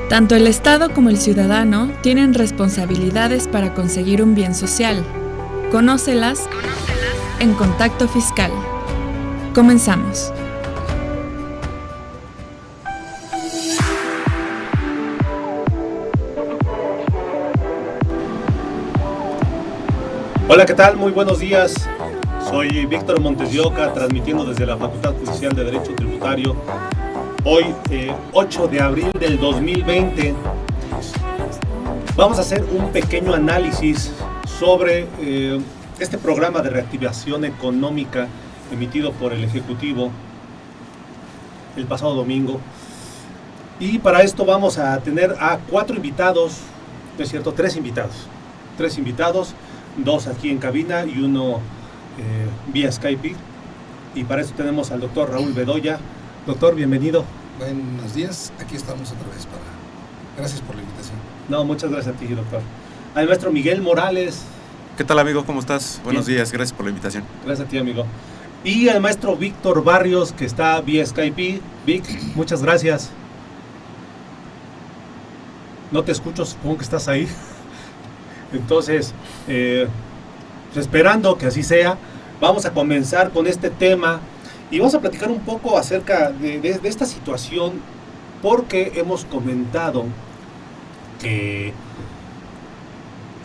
Tanto el Estado como el ciudadano tienen responsabilidades para conseguir un bien social. Conócelas en Contacto Fiscal. Comenzamos. Hola, ¿qué tal? Muy buenos días. Soy Víctor Montes de Oca, transmitiendo desde la Facultad Judicial de Derecho Tributario. Hoy, 8 de abril del 2020, vamos a hacer un pequeño análisis sobre este programa de reactivación económica emitido por el Ejecutivo el pasado domingo. Y para esto vamos a tener a 4 invitados, no es cierto, 3 invitados. 3 invitados, 2 aquí en cabina y 1 vía Skype. Y para esto tenemos al doctor Raúl Bedoya. Doctor, bienvenido. Buenos días, aquí estamos otra vez Gracias por la invitación. No, muchas gracias a ti, doctor. Al maestro Miguel Morales. ¿Qué tal, amigo? ¿Cómo estás? Buenos días, gracias por la invitación. Gracias a ti, amigo. Y al maestro Víctor Barrios, que está vía Skype. Vic, muchas gracias. No te escucho, supongo que estás ahí. Entonces, esperando que así sea, vamos a comenzar con este tema y vamos a platicar un poco acerca de esta situación, porque hemos comentado que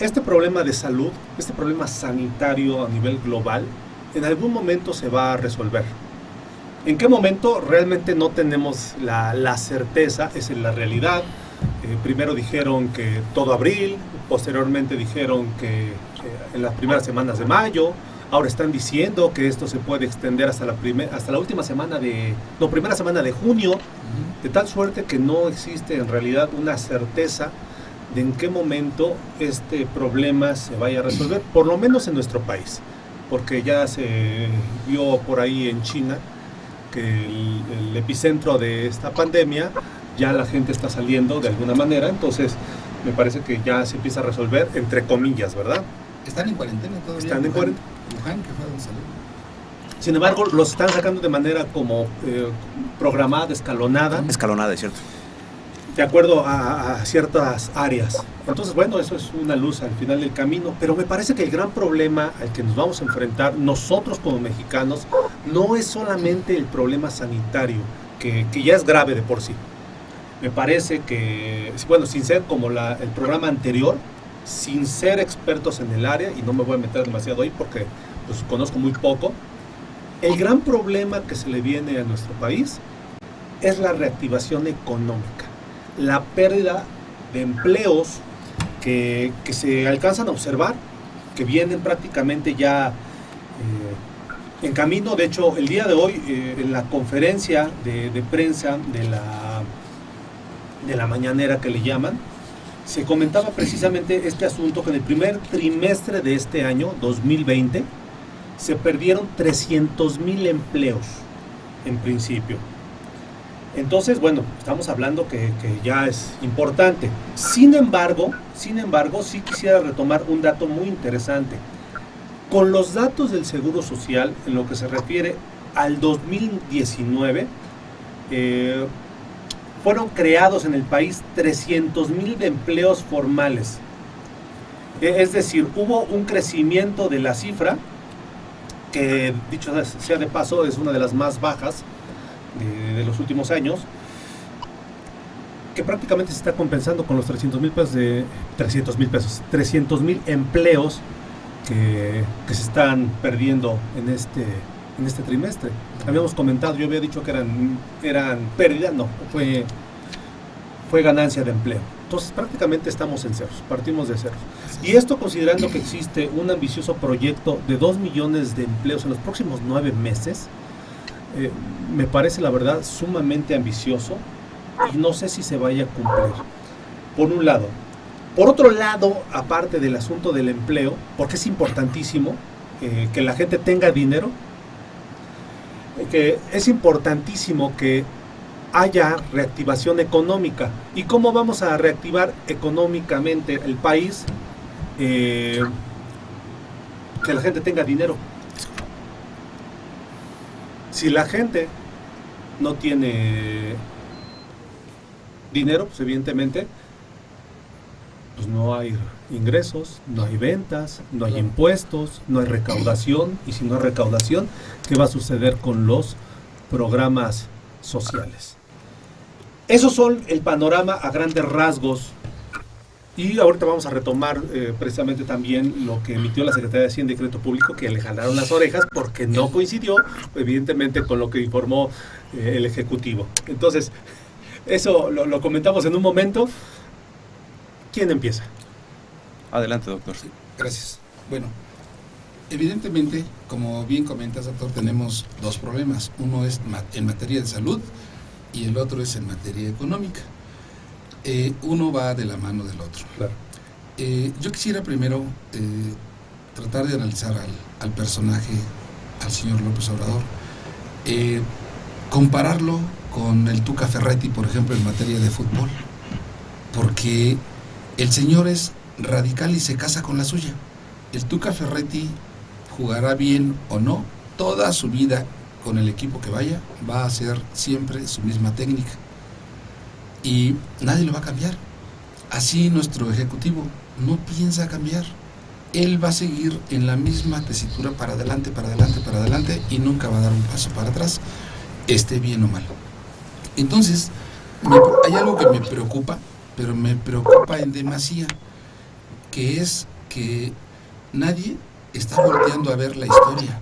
este problema de salud, este problema sanitario a nivel global, en algún momento se va a resolver. ¿En qué momento? Realmente no tenemos la certeza, esa es la realidad. Primero dijeron que todo abril, posteriormente dijeron que en las primeras semanas de mayo, ahora están diciendo que esto se puede extender hasta la última semana primera semana de junio, de tal suerte que no existe en realidad una certeza de en qué momento este problema se vaya a resolver, por lo menos en nuestro país, porque ya se vio por ahí en China que el epicentro de esta pandemia, ya la gente está saliendo de alguna manera, entonces me parece que ya se empieza a resolver, entre comillas, ¿verdad? ¿Están en cuarentena todavía? Están en cuarentena. Wuhan, que fue donde salió. Sin embargo, los están sacando de manera como programada, escalonada. Escalonada, es cierto. de acuerdo a ciertas áreas. Entonces, bueno, eso es una luz al final del camino, pero me parece que el gran problema al que nos vamos a enfrentar nosotros como mexicanos no es solamente el problema sanitario, que ya es grave de por sí. Me parece que, bueno, sin ser como el programa anterior, sin ser expertos en el área, y no me voy a meter demasiado ahí porque pues conozco muy poco, el gran problema que se le viene a nuestro país es la reactivación económica, la pérdida de empleos que se alcanzan a observar, que vienen prácticamente ya en camino. De hecho, el día de hoy, en la conferencia de prensa de la mañanera que le llaman, se comentaba precisamente este asunto, que en el primer trimestre de este año, 2020, se perdieron 300,000 empleos en principio. Entonces, bueno, estamos hablando que ya es importante. Sin embargo, sí quisiera retomar un dato muy interesante. Con los datos del Seguro Social, en lo que se refiere al 2019, fueron creados en el país 300,000 de empleos formales. Es decir, hubo un crecimiento de la cifra, que dicho sea de paso, es una de las más bajas de los últimos años, que prácticamente se está compensando con los 300,000 empleos que se están perdiendo en este trimestre. Habíamos comentado, yo había dicho que eran pérdidas, no, fue ganancia de empleo. Entonces prácticamente estamos en ceros, partimos de ceros. Y esto considerando que existe un ambicioso proyecto de 2 millones de empleos en los próximos 9 meses, me parece la verdad sumamente ambicioso y no sé si se vaya a cumplir, por un lado. Por otro lado, aparte del asunto del empleo, porque es importantísimo que la gente tenga dinero, que es importantísimo que haya reactivación económica. ¿Y cómo vamos a reactivar económicamente el país? Que la gente tenga dinero. Si la gente no tiene dinero, pues evidentemente pues no hay ingresos, no hay ventas, no hay impuestos, no hay recaudación. Y si no hay recaudación, ¿qué va a suceder con los programas sociales? Esos son el panorama a grandes rasgos. Y ahorita vamos a retomar precisamente también lo que emitió la Secretaría de Hacienda y Crédito Público, que le jalaron las orejas porque no coincidió, evidentemente, con lo que informó el Ejecutivo. Entonces, eso lo comentamos en un momento. ¿Quién empieza? Adelante, doctor. Sí, gracias. Bueno, evidentemente, como bien comentas, doctor, tenemos dos problemas. Uno es en materia de salud y el otro es en materia económica. Uno va de la mano del otro. Claro. Yo quisiera primero tratar de analizar al personaje, al señor López Obrador, compararlo con el Tuca Ferretti, por ejemplo, en materia de fútbol, porque el señor es radical y se casa con la suya. El Tuca Ferretti jugará bien o no, toda su vida con el equipo que vaya, va a hacer siempre su misma técnica. Y nadie lo va a cambiar. Así nuestro ejecutivo no piensa cambiar. Él va a seguir en la misma tesitura para adelante, y nunca va a dar un paso para atrás, esté bien o mal. Entonces, hay algo que me preocupa, pero me preocupa en demasía, que es que nadie está volteando a ver la historia,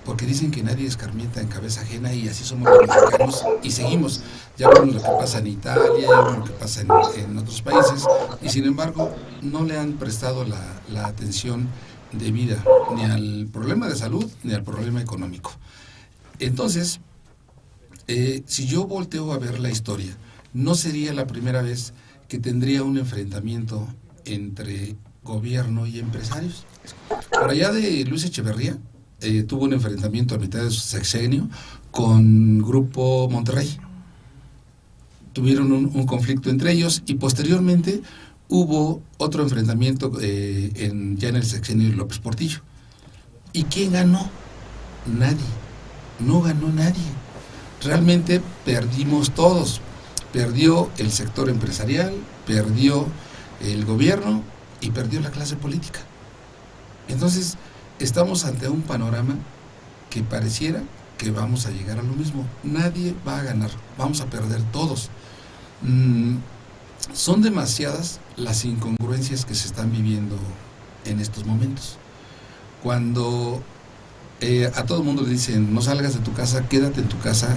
porque dicen que nadie escarmienta en cabeza ajena, y así somos los mexicanos, y seguimos. Ya vemos lo que pasa en Italia, ya vemos lo que pasa en otros países, y sin embargo no le han prestado la atención debida ni al problema de salud ni al problema económico. Entonces, si yo volteo a ver la historia, no sería la primera vez que tendría un enfrentamiento entre gobierno y empresarios. Por allá de Luis Echeverría, tuvo un enfrentamiento a mitad de su sexenio con Grupo Monterrey. Tuvieron un conflicto entre ellos, y posteriormente hubo otro enfrentamiento ya en el sexenio de López Portillo. ¿Y quién ganó? Nadie. No ganó nadie. Realmente perdimos todos. Perdió el sector empresarial, perdió el gobierno y perdió la clase política. Entonces, estamos ante un panorama que pareciera que vamos a llegar a lo mismo. Nadie va a ganar, vamos a perder todos. Son demasiadas las incongruencias que se están viviendo en estos momentos. Cuando a todo el mundo le dicen, no salgas de tu casa, quédate en tu casa,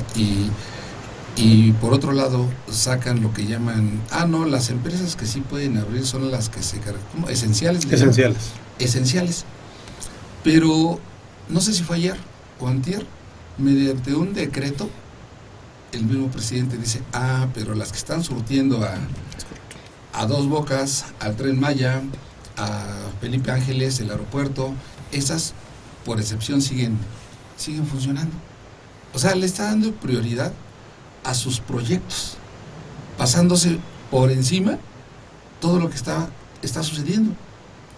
y por otro lado sacan lo que llaman, no, las empresas que sí pueden abrir son las que se caracterizan, esenciales. Pero no sé si fue ayer o antier, mediante un decreto, el mismo presidente dice, pero las que están surtiendo a Dos Bocas, al Tren Maya, a Felipe Ángeles, el aeropuerto, esas por excepción siguen funcionando. O sea, le está dando prioridad a sus proyectos, pasándose por encima todo lo que está sucediendo.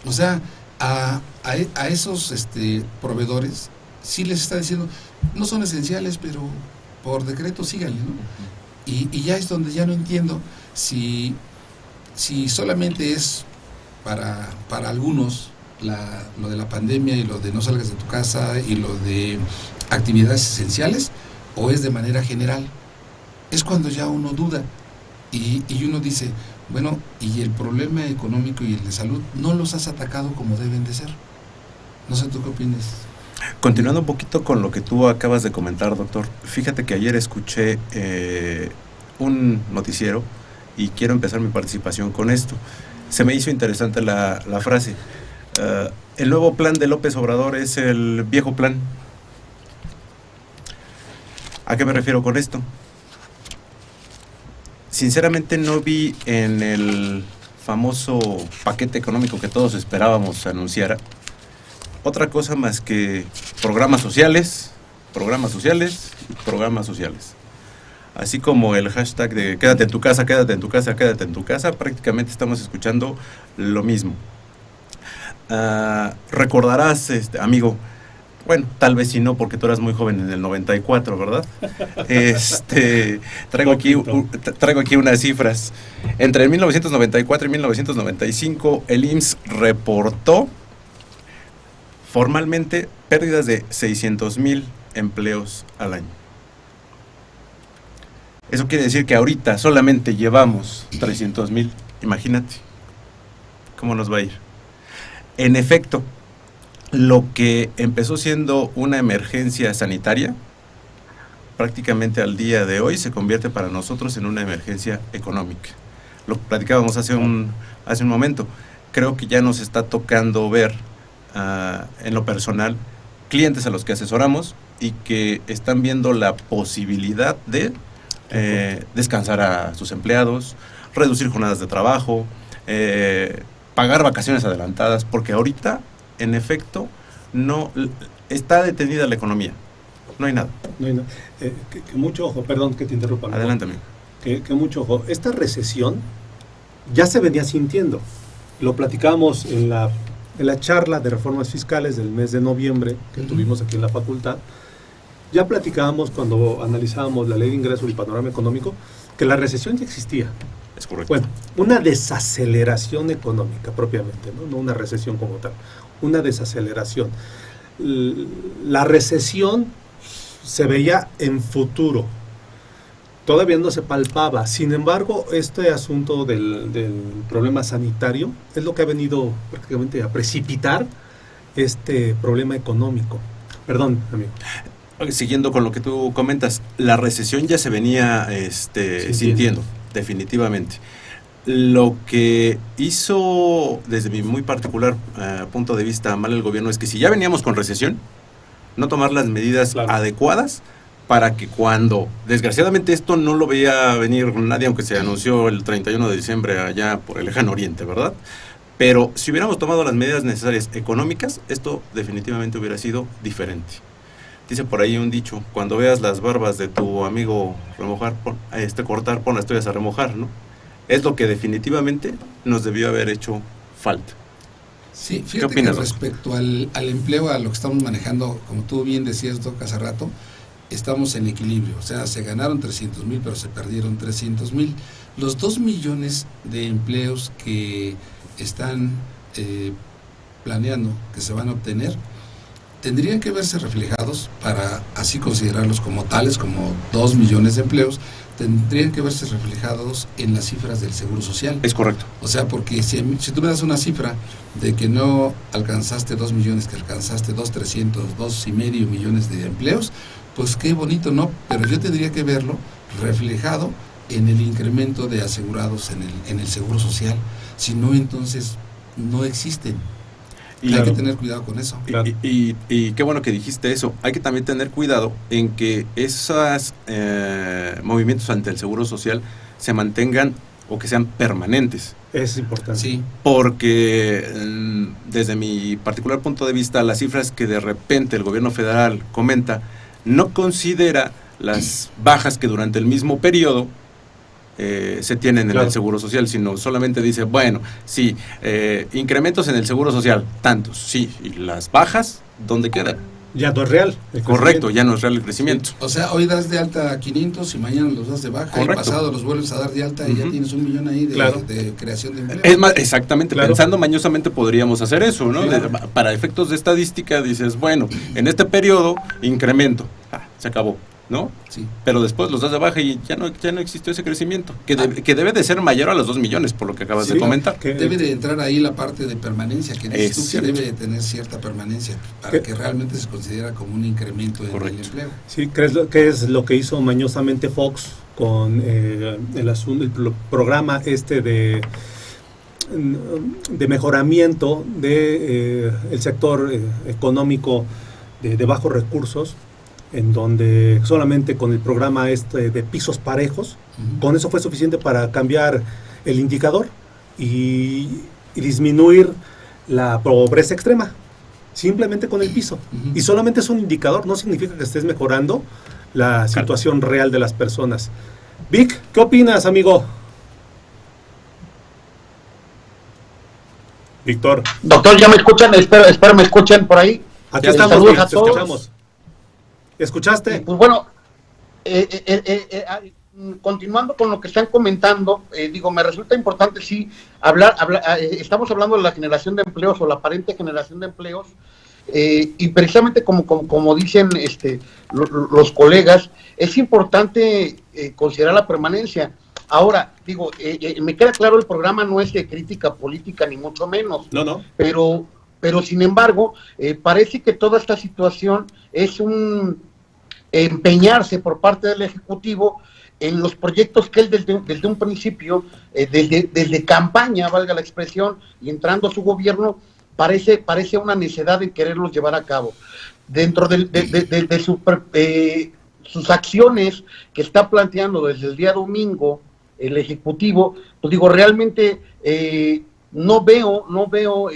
O sea, a esos proveedores sí les está diciendo, no son esenciales, pero por decreto síganle, ¿no? Y ya es donde ya no entiendo si solamente es para algunos lo de la pandemia y lo de no salgas de tu casa y lo de actividades esenciales, o es de manera general. Es cuando ya uno duda y uno dice, bueno, y el problema económico y el de salud no los has atacado como deben de ser. No sé, ¿tú qué opinas? Continuando un poquito con lo que tú acabas de comentar, doctor, fíjate que ayer escuché un noticiero y quiero empezar mi participación con esto. Se me hizo interesante la frase. El nuevo plan de López Obrador es el viejo plan. ¿A qué me refiero con esto? Sinceramente no vi en el famoso paquete económico que todos esperábamos anunciara otra cosa más que programas sociales. Así como el hashtag de quédate en tu casa, prácticamente estamos escuchando lo mismo. Recordarás, amigo, bueno, tal vez sí no, porque tú eras muy joven en el 94, ¿verdad? Traigo aquí unas cifras. Entre 1994 y 1995, el IMSS reportó formalmente pérdidas de 600,000 empleos al año. Eso quiere decir que ahorita solamente llevamos 300,000. Imagínate cómo nos va a ir. En efecto, lo que empezó siendo una emergencia sanitaria, prácticamente al día de hoy se convierte para nosotros en una emergencia económica. Lo platicábamos hace un momento. Creo que ya nos está tocando ver en lo personal clientes a los que asesoramos y que están viendo la posibilidad de descansar a sus empleados, reducir jornadas de trabajo, pagar vacaciones adelantadas, porque ahorita, en efecto, no está detenida la economía. No hay nada. Que mucho ojo, perdón que te interrumpa. Adelante, amigo. Que mucho ojo. Esta recesión ya se venía sintiendo. Lo platicamos en la charla de reformas fiscales del mes de noviembre que tuvimos aquí en la facultad. Ya platicábamos cuando analizábamos la ley de ingreso y el panorama económico que la recesión ya existía. Es correcto. Bueno, una desaceleración económica propiamente, no una recesión como tal, una desaceleración. La recesión se veía en futuro, todavía no se palpaba. Sin embargo, este asunto del problema sanitario es lo que ha venido prácticamente a precipitar este problema económico. Perdón, amigo. Siguiendo con lo que tú comentas, la recesión ya se venía sintiendo, definitivamente. Lo que hizo, desde mi muy particular punto de vista, mal el gobierno es que si ya veníamos con recesión, no tomar las medidas adecuadas para que cuando, desgraciadamente esto no lo veía venir nadie, aunque se anunció el 31 de diciembre allá por el lejano oriente, ¿verdad? Pero si hubiéramos tomado las medidas necesarias económicas, esto definitivamente hubiera sido diferente. Dice por ahí un dicho, cuando veas las barbas de tu amigo cortar, pon las tuyas a remojar, ¿no? Es lo que definitivamente nos debió haber hecho falta. Sí, fíjate, ¿qué opinas, que respecto al empleo, a lo que estamos manejando, como tú bien decías, Doc, hace rato, estamos en equilibrio, o sea, se ganaron 300,000, pero se perdieron 300,000. Los 2 millones de empleos que están planeando que se van a obtener, tendrían que verse reflejados, para así considerarlos como tales, como 2 millones de empleos, tendrían que verse reflejados en las cifras del Seguro Social. Es correcto. O sea, porque si tú me das una cifra de que no alcanzaste 2 millones, que alcanzaste 2,5 millones de empleos, pues qué bonito, ¿no? Pero yo tendría que verlo reflejado en el incremento de asegurados en el Seguro Social. Si no, entonces no existen. Y hay que tener cuidado con eso. Claro. Y qué bueno que dijiste eso. Hay que también tener cuidado en que esos movimientos ante el Seguro Social se mantengan o que sean permanentes. Es importante. Sí. Porque desde mi particular punto de vista, las cifras que de repente el gobierno federal comenta no considera las bajas que durante el mismo periodo se tienen en el Seguro Social, sino solamente dice, bueno, sí, incrementos en el Seguro Social, tantos, sí, y las bajas, ¿dónde quedan? Ya no es real. Correcto, ya no es real el crecimiento. Sí. O sea, hoy das de alta a 500 y mañana los das de baja. Correcto. Y pasado los vuelves a dar de alta y ya tienes 1 millón ahí de creación de empleo. Es más, exactamente, pensando mañosamente podríamos hacer eso, ¿no? Para efectos de estadística dices, bueno, en este periodo incremento, se acabó, ¿no? Sí. Pero después los das de baja y ya no existió ese crecimiento, que debe de ser mayor a los 2 millones, por lo que acabas de comentar. Debe de entrar ahí la parte de permanencia, que dices tú, que debe de tener cierta permanencia, para que realmente se considera como un incremento en el empleo. Sí, ¿qué es lo que hizo mañosamente Fox con el programa de mejoramiento de el sector económico de bajos recursos, en donde solamente con el programa de pisos parejos, con eso fue suficiente para cambiar el indicador y disminuir la pobreza extrema, simplemente con el piso. Y solamente es un indicador, no significa que estés mejorando la situación real de las personas. Vic, ¿qué opinas, amigo? Víctor. Doctor, ¿ya me escuchan? Espero me escuchen por ahí. Aquí estamos, saludos Vic, a todos. Escuchamos. ¿Escuchaste? Pues bueno, continuando con lo que están comentando, me resulta importante hablar, estamos hablando de la generación de empleos o la aparente generación de empleos, y precisamente como dicen los colegas, es importante considerar la permanencia. Ahora, me queda claro, el programa no es de crítica política ni mucho menos. No. Pero sin embargo, parece que toda esta situación es un empeñarse por parte del Ejecutivo en los proyectos que él desde un principio, desde campaña, valga la expresión, y entrando a su gobierno, parece una necedad en quererlos llevar a cabo. Dentro de sus acciones que está planteando desde el día domingo el Ejecutivo, pues realmente no veo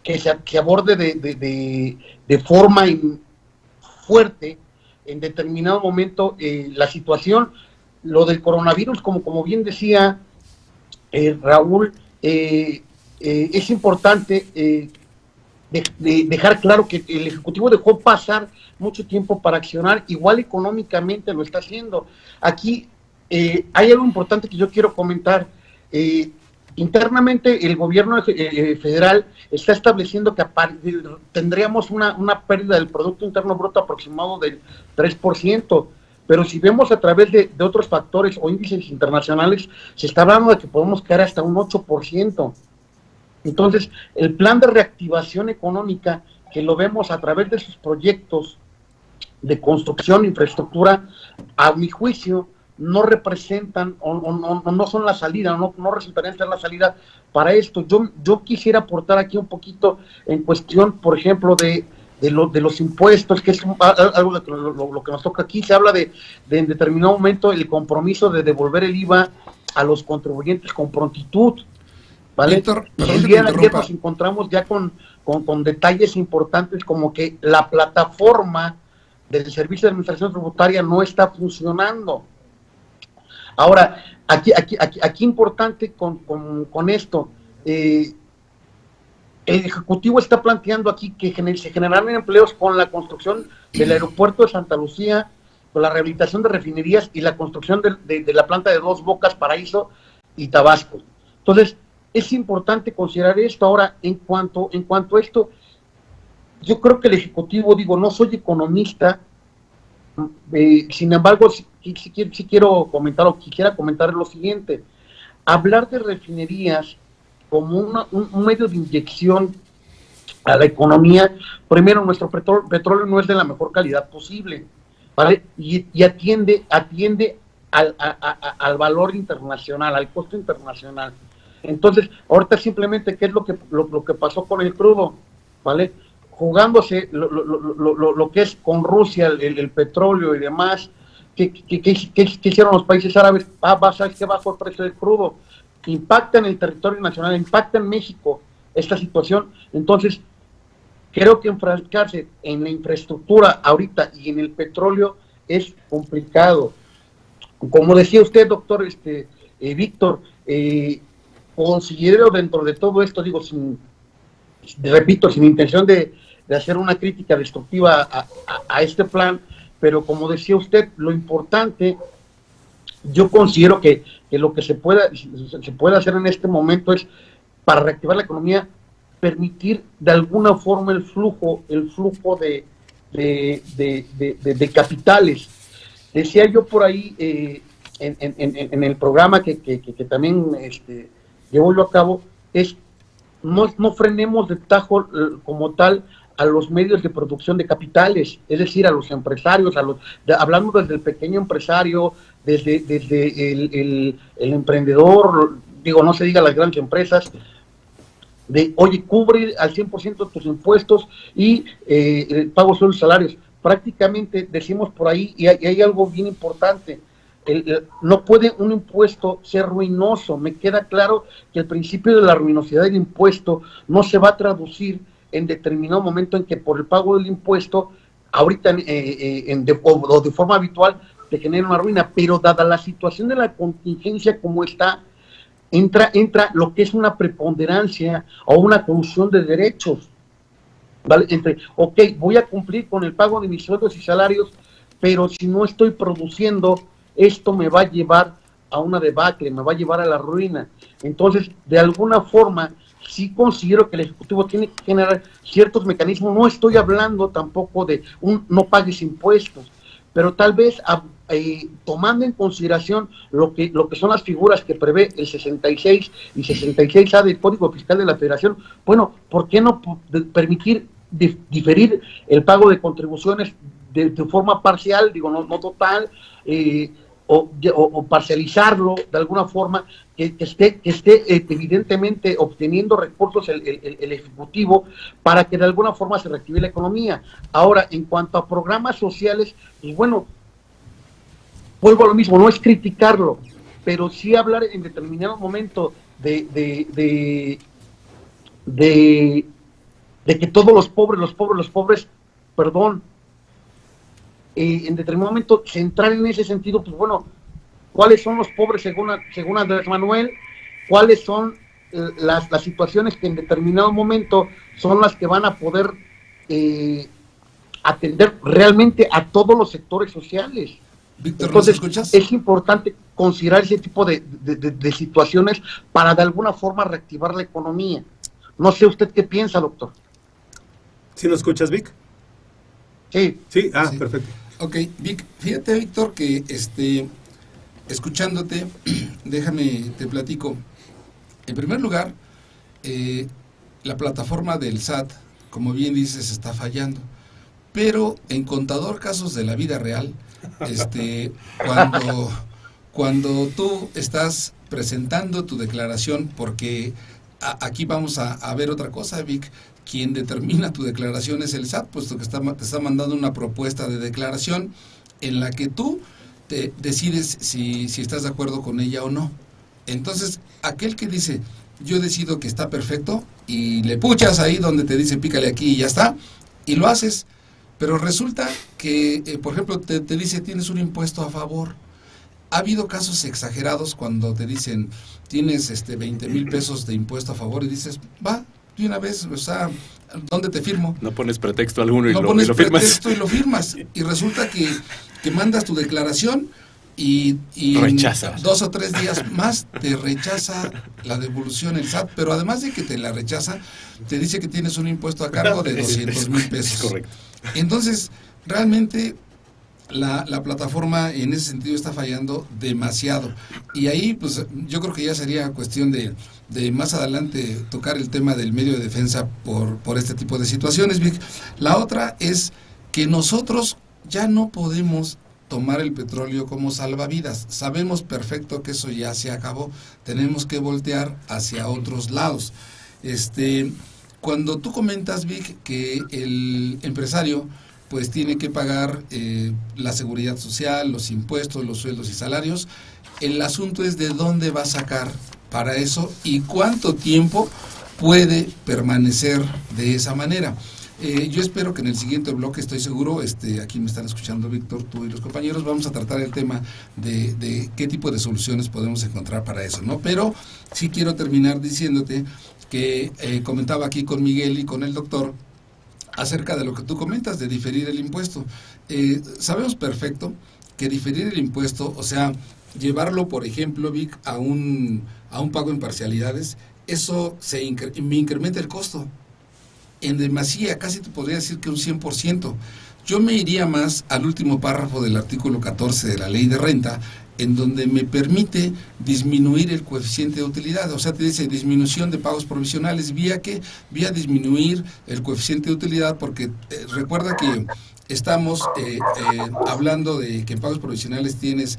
que se aborde de forma fuerte en determinado momento la situación. Lo del coronavirus, como bien decía Raúl, es importante dejar claro que el Ejecutivo dejó pasar mucho tiempo para accionar, igual económicamente lo está haciendo. Aquí hay algo importante que yo quiero comentar. Internamente el gobierno federal está estableciendo que tendríamos una pérdida del Producto Interno Bruto aproximado del 3%, pero si vemos a través de otros factores o índices internacionales, se está hablando de que podemos caer hasta un 8%. Entonces, el plan de reactivación económica, que lo vemos a través de sus proyectos de construcción, infraestructura, a mi juicio, no representan o no son la salida, no resultarían ser la salida para esto. Yo quisiera aportar aquí un poquito en cuestión, por ejemplo, de los impuestos, que es algo lo que nos toca aquí. Se habla de en determinado momento el compromiso de devolver el IVA a los contribuyentes con prontitud, ¿vale? Víctor, el día de ayer nos encontramos ya con detalles importantes, como que la plataforma del Servicio de Administración Tributaria no está funcionando. Ahora, aquí importante con esto, el Ejecutivo está planteando aquí que se generarán empleos con la construcción del aeropuerto de Santa Lucía, con la rehabilitación de refinerías y la construcción de la planta de Dos Bocas, Paraíso y Tabasco. Entonces, es importante considerar esto. Ahora, en cuanto a esto, yo creo que el Ejecutivo, digo, no soy economista, sin embargo, sí quiero comentar, o quisiera comentar lo siguiente: hablar de refinerías como un medio de inyección a la economía. Primero, nuestro petróleo no es de la mejor calidad posible, ¿vale? Y atiende al valor internacional, al costo internacional. Entonces, ahorita simplemente, ¿qué es lo que pasó con el crudo? ¿Vale? Jugándose lo que es con Rusia, el petróleo y demás. ¿Qué hicieron los países árabes? ¿Sabes qué? Bajó el precio del crudo. Impacta en el territorio nacional, impacta en México esta situación. Entonces, creo que enfrascarse en la infraestructura ahorita y en el petróleo es complicado. Como decía usted, doctor Víctor, considero dentro de todo esto, digo, repito, sin intención de hacer una crítica destructiva a este plan, pero como decía usted, lo importante, yo considero que lo que se puede hacer en este momento es, para reactivar la economía, permitir de alguna forma el flujo de capitales. Decía yo por ahí en el programa que también llevo yo a cabo, es no frenemos de tajo como tal a los medios de producción de capitales, es decir, a los empresarios, hablando desde el pequeño empresario, desde el emprendedor, digo, no se diga las grandes empresas, oye, cubre al 100% tus impuestos y el pago de sueldos y salarios. Prácticamente decimos por ahí, y hay algo bien importante, no puede un impuesto ser ruinoso. Me queda claro que el principio de la ruinosidad del impuesto no se va a traducir en determinado momento en que por el pago del impuesto, ahorita o de forma habitual, te genera una ruina, pero dada la situación de la contingencia como está, entra lo que es una preponderancia o una colusión de derechos, ¿vale? Ok, voy a cumplir con el pago de mis sueldos y salarios, pero si no estoy produciendo, esto me va a llevar a una debacle, me va a llevar a la ruina. Entonces, de alguna forma, sí considero que el Ejecutivo tiene que generar ciertos mecanismos. No estoy hablando tampoco de no pagues impuestos, pero tal vez tomando en consideración lo que son las figuras que prevé el 66 y 66A del Código Fiscal de la Federación, bueno, ¿por qué no permitir diferir el pago de contribuciones de forma parcial, digo, no total, o parcializarlo de alguna forma, que esté evidentemente obteniendo recursos el Ejecutivo para que de alguna forma se reactive la economía? Ahora, en cuanto a programas sociales, pues bueno, vuelvo a lo mismo, no es criticarlo, pero sí hablar en determinado momento de que todos los pobres, perdón, en determinado momento centrar en ese sentido, pues bueno, ¿cuáles son los pobres según Andrés Manuel? ¿Cuáles son las situaciones que en determinado momento son las que van a poder atender realmente a todos los sectores sociales? Víctor, entonces, ¿nos escuchas? Es importante considerar ese tipo de situaciones para de alguna forma reactivar la economía. No sé usted qué piensa, doctor. ¿Sí nos escuchas, Vic? Sí. Sí, Sí. Perfecto. Ok, Vic, fíjate, Víctor, que escuchándote, déjame, te platico. En primer lugar, la plataforma del SAT, como bien dices, está fallando. Pero en contador casos de la vida real, cuando tú estás presentando tu declaración, porque aquí vamos a ver otra cosa, Vic, quien determina tu declaración es el SAT, puesto que te está mandando una propuesta de declaración en la que tú te decides si estás de acuerdo con ella o no. Entonces, aquel que dice, yo decido que está perfecto, y le puchas ahí donde te dice pícale aquí y ya está, y lo haces, pero resulta que, por ejemplo, te dice tienes un impuesto a favor. Ha habido casos exagerados cuando te dicen tienes 20,000 pesos de impuesto a favor y dices, va, de una vez, o sea, ¿dónde te firmo? No pones pretexto alguno y No lo pones firmas. pretexto y lo firmas. Y resulta que mandas tu declaración y Rechazas. 2 o 3 días más te rechaza la devolución el SAT, pero además de que te la rechaza, te dice que tienes un impuesto a cargo de 200,000 pesos. Es correcto. Entonces, realmente la plataforma en ese sentido está fallando demasiado. Y ahí, pues, yo creo que ya sería cuestión de más adelante tocar el tema del medio de defensa por este tipo de situaciones, Vic. La otra es que nosotros ya no podemos tomar el petróleo como salvavidas. Sabemos perfecto que eso ya se acabó. Tenemos que voltear hacia otros lados. Cuando tú comentas, Vic, que el empresario pues tiene que pagar la seguridad social, los impuestos, los sueldos y salarios, el asunto es de dónde va a sacar para eso y cuánto tiempo puede permanecer de esa manera. Yo espero que en el siguiente bloque, estoy seguro, aquí me están escuchando Víctor, tú y los compañeros, vamos a tratar el tema de qué tipo de soluciones podemos encontrar para eso, ¿no? Pero sí quiero terminar diciéndote que comentaba aquí con Miguel y con el doctor acerca de lo que tú comentas, de diferir el impuesto. Sabemos perfecto que diferir el impuesto, o sea, llevarlo, por ejemplo, Vic, a un pago en parcialidades, eso me incrementa el costo. En demasía, casi te podría decir que un 100%. Yo me iría más al último párrafo del artículo 14 de la Ley de Renta, en donde me permite disminuir el coeficiente de utilidad. O sea, te dice disminución de pagos provisionales, vía disminuir el coeficiente de utilidad, porque recuerda que estamos hablando de que en pagos provisionales tienes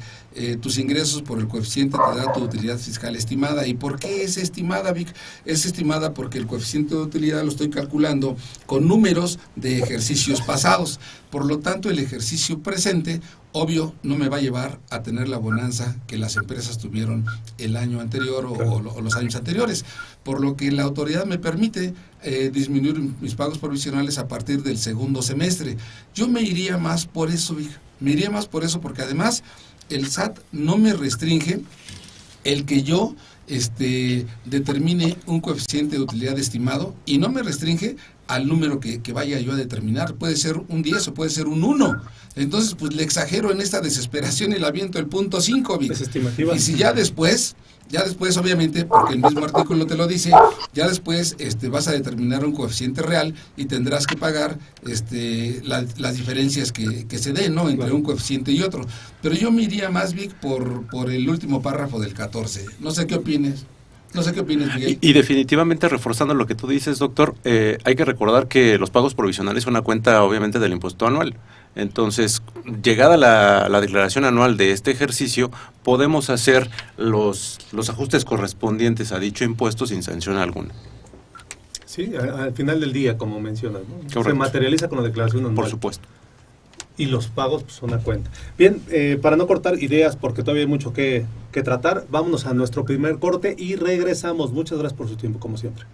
tus ingresos por el coeficiente, te da tu utilidad fiscal estimada. ¿Y por qué es estimada, Vic? Es estimada porque el coeficiente de utilidad lo estoy calculando con números de ejercicios pasados. Por lo tanto, el ejercicio presente, obvio, no me va a llevar a tener la bonanza que las empresas tuvieron el año anterior o los años anteriores. Por lo que la autoridad me permite disminuir mis pagos provisionales a partir del segundo semestre. Yo me iría más por eso, Vic. Me iría más por eso porque además el SAT no me restringe el que yo determine un coeficiente de utilidad estimado y no me restringe al número que vaya yo a determinar. Puede ser un 10 o puede ser un 1. Entonces, pues le exagero en esta desesperación y le aviento el punto 5, Vic. Y si ya después, obviamente, porque el mismo artículo te lo dice, ya después vas a determinar un coeficiente real y tendrás que pagar las diferencias que se den, ¿no? Entre un coeficiente y otro. Pero yo me iría más, Vic, por el último párrafo del 14. No sé qué opines. No sé qué opinas, Miguel. Y definitivamente, reforzando lo que tú dices, doctor, hay que recordar que los pagos provisionales son una cuenta, obviamente, del impuesto anual. Entonces, llegada la declaración anual de este ejercicio, podemos hacer los ajustes correspondientes a dicho impuesto sin sanción alguna. Sí, al final del día, como mencionas, ¿no? Correcto. Se materializa con la declaración anual. Por supuesto. Y los pagos pues, son a cuenta. Bien, para no cortar ideas, porque todavía hay mucho que tratar, vámonos a nuestro primer corte y regresamos. Muchas gracias por su tiempo, como siempre.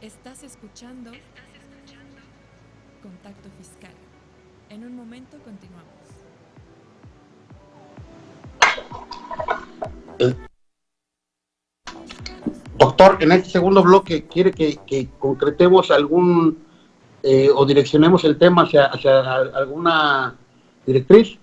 Estás escuchando Contacto Fiscal. En un momento continuamos. Doctor, en este segundo bloque, ¿quiere que concretemos algún o direccionemos el tema hacia alguna directriz?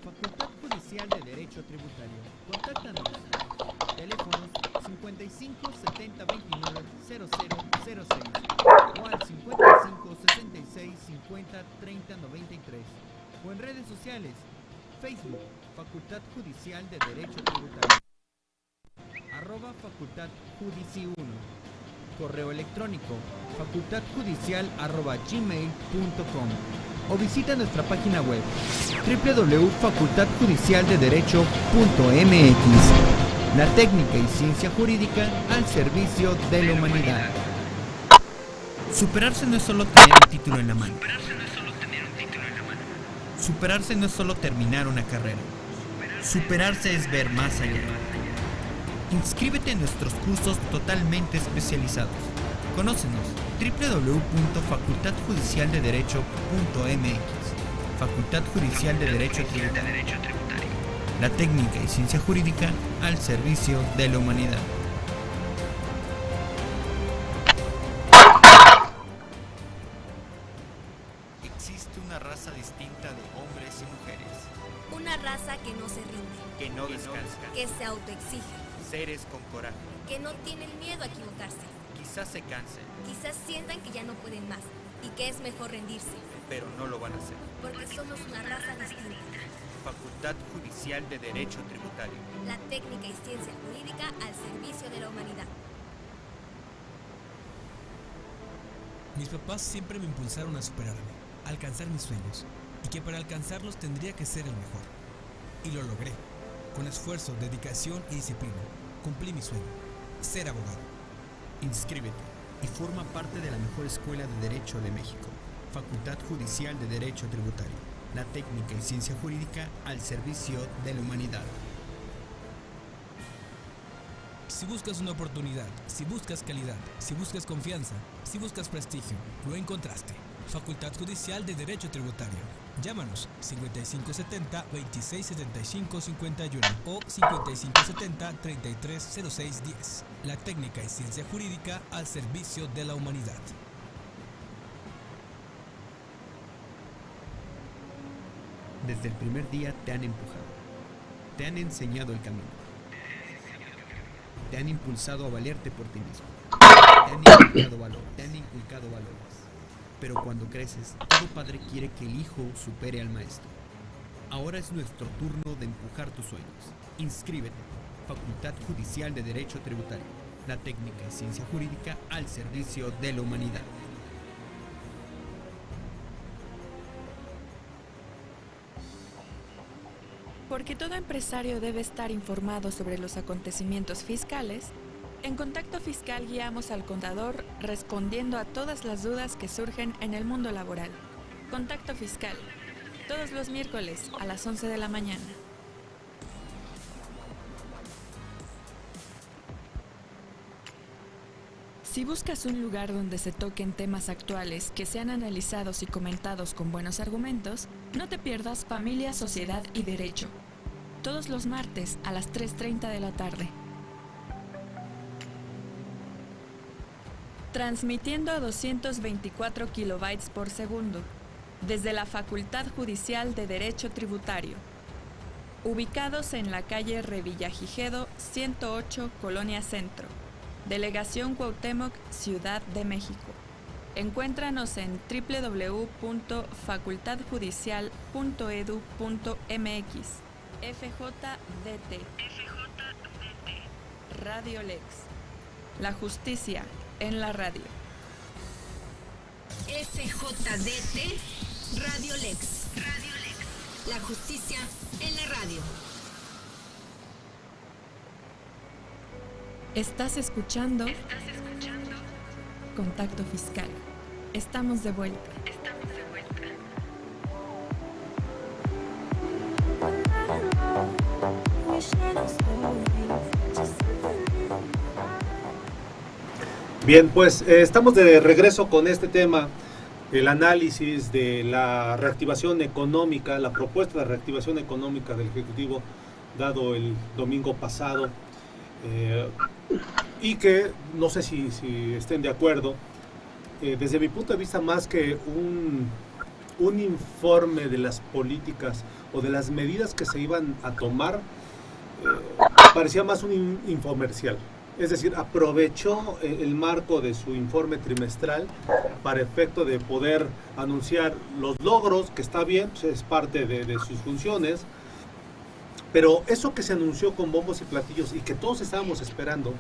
Facultad Judicial de Derecho Tributario. Contáctanos. Teléfonos 55 70 29 0006 o al 55 66 50 30 93 o en redes sociales Facebook Facultad Judicial de Derecho Tributario @Facultad Judici 1 correo electrónico facultadjudicial@gmail.com o visita nuestra página web www.facultadjudicialdederecho.mx. La técnica y ciencia jurídica al servicio de la humanidad. Superarse no es solo tener un título en la mano. Superarse no es solo terminar una carrera. Superarse es ver más allá. Inscríbete en nuestros cursos totalmente especializados. Conócenos www.facultadjudicialdederecho.mx. Facultad Judicial de Derecho Tributario. La técnica y ciencia jurídica al servicio de la humanidad. Existe una raza distinta de hombres y mujeres. Una raza que no se rinde, Que no descansa. que se autoexige, Seres con coraje. que no tienen miedo a equivocarse. Quizás se cansen, Quizás sientan que ya no pueden más y que es mejor rendirse, pero no lo van a hacer. porque somos una raza distinta. Facultad Judicial de Derecho Tributario. La técnica y ciencia jurídica al servicio de la humanidad. Mis papás siempre me impulsaron a superarme, a alcanzar mis sueños, y que para alcanzarlos tendría que ser el mejor. Y lo logré. Con esfuerzo, dedicación y disciplina, cumplí mi sueño, ser abogado. Inscríbete y forma parte de la mejor escuela de Derecho de México. Facultad Judicial de Derecho Tributario. La técnica y ciencia jurídica al servicio de la humanidad. Si buscas una oportunidad, si buscas calidad, si buscas confianza, si buscas prestigio, lo encontraste. Facultad Judicial de Derecho Tributario. Llámanos 5570-2675-51 o 5570-330610. La técnica y ciencia jurídica al servicio de la humanidad. Desde el primer día te han empujado, te han enseñado el camino, te han impulsado a valerte por ti mismo, te han inculcado valores. Pero cuando creces, todo padre quiere que el hijo supere al maestro. Ahora es nuestro turno de empujar tus sueños. Inscríbete. Facultad Judicial de Derecho Tributario. La técnica y ciencia jurídica al servicio de la humanidad. Porque todo empresario debe estar informado sobre los acontecimientos fiscales, en Contacto Fiscal guiamos al contador respondiendo a todas las dudas que surgen en el mundo laboral. Contacto Fiscal, todos los miércoles a las 11 de la mañana. Si buscas un lugar donde se toquen temas actuales que sean analizados y comentados con buenos argumentos, no te pierdas Familia, Sociedad y Derecho. Todos los martes a las 3:30 de la tarde. Transmitiendo a 224 kilobytes por segundo, desde la Facultad Judicial de Derecho Tributario. Ubicados en la calle Revillagigedo 108, Colonia Centro. Delegación Cuauhtémoc, Ciudad de México. Encuéntranos en www.facultadjudicial.edu.mx. FJDT. Radio Lex. La justicia en la radio. FJDT Radio Lex. La justicia en la radio. ¿Estás escuchando? Contacto Fiscal. Estamos de vuelta. Bien, pues estamos de regreso con este tema, el análisis de la reactivación económica, la propuesta de reactivación económica del Ejecutivo dado el domingo pasado, y que no sé si estén de acuerdo, desde mi punto de vista, más que un informe de las políticas o de las medidas que se iban a tomar, parecía más un infomercial. Es decir, aprovechó el marco de su informe trimestral para efecto de poder anunciar los logros, que está bien, pues es parte de sus funciones, pero eso que se anunció con bombos y platillos y que todos estábamos esperando,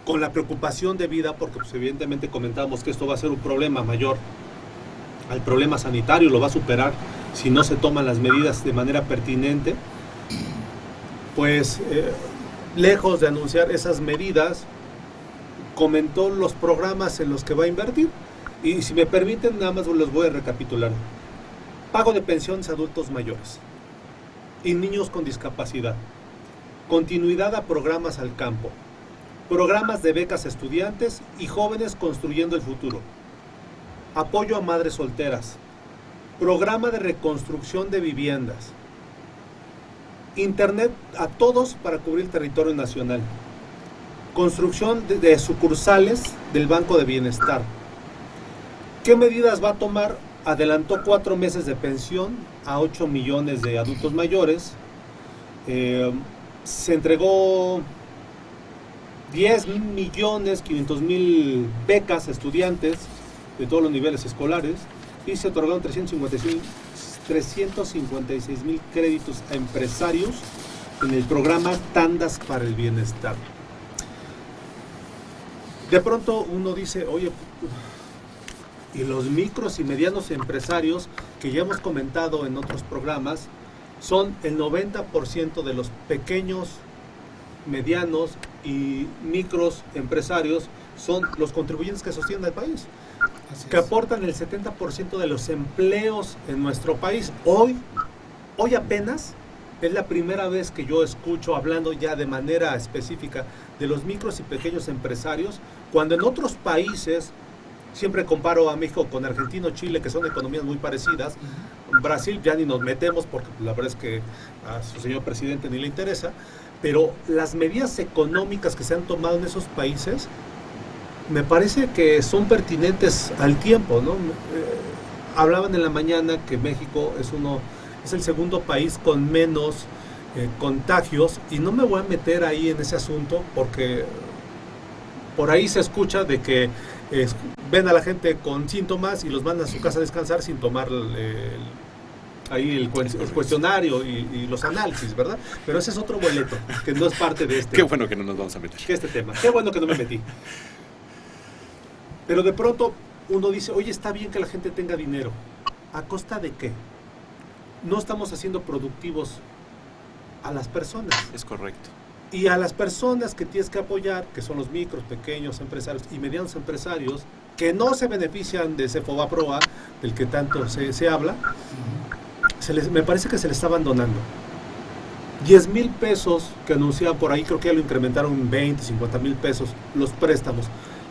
con la preocupación de vida, porque pues, evidentemente comentamos que esto va a ser un problema mayor al problema sanitario, lo va a superar si no se toman las medidas de manera pertinente, pues lejos de anunciar esas medidas, comentó los programas en los que va a invertir. Y si me permiten, nada más los voy a recapitular. Pago de pensiones a adultos mayores y niños con discapacidad, continuidad a programas al campo, programas de becas a estudiantes y jóvenes construyendo el futuro, apoyo a madres solteras, programa de reconstrucción de viviendas, internet a todos para cubrir el territorio nacional, construcción de sucursales del Banco de Bienestar. ¿Qué medidas va a tomar? Adelantó 4 meses de pensión a 8 millones de adultos mayores. Se entregó 10.500.000 becas a estudiantes de todos los niveles escolares y se otorgaron 356.000 créditos a empresarios en el programa Tandas para el Bienestar. De pronto uno dice, oye, y los micros y medianos empresarios que ya hemos comentado en otros programas son el 90% de los pequeños, medianos y micros empresarios, son los contribuyentes que sostienen al país, que aportan el 70% de los empleos en nuestro país. Hoy apenas es la primera vez que yo escucho hablando ya de manera específica de los micros y pequeños empresarios, cuando en otros países, siempre comparo a México con Argentina o Chile, que son economías muy parecidas. Brasil ya ni nos metemos porque la verdad es que a su señor presidente ni le interesa, pero las medidas económicas que se han tomado en esos países me parece que son pertinentes al tiempo, ¿no? Hablaban en la mañana que México es el segundo país con menos contagios, y no me voy a meter ahí en ese asunto porque por ahí se escucha de que ven a la gente con síntomas y los mandan a su casa a descansar sin tomar el cuestionario y los análisis, ¿verdad? Pero ese es otro boleto, que no es parte de este. Qué bueno que no nos vamos a meter. Este tema. Qué bueno que no me metí. Pero de pronto uno dice, oye, está bien que la gente tenga dinero. ¿A costa de qué? No estamos haciendo productivos a las personas. Es correcto. Y a las personas que tienes que apoyar, que son los micros, pequeños empresarios y medianos empresarios, que no se benefician de ese FOBAPROA, del que tanto se habla, me parece que se les está abandonando. 10,000 pesos que anunciaban por ahí, creo que ya lo incrementaron en 20, 50,000 pesos, los préstamos.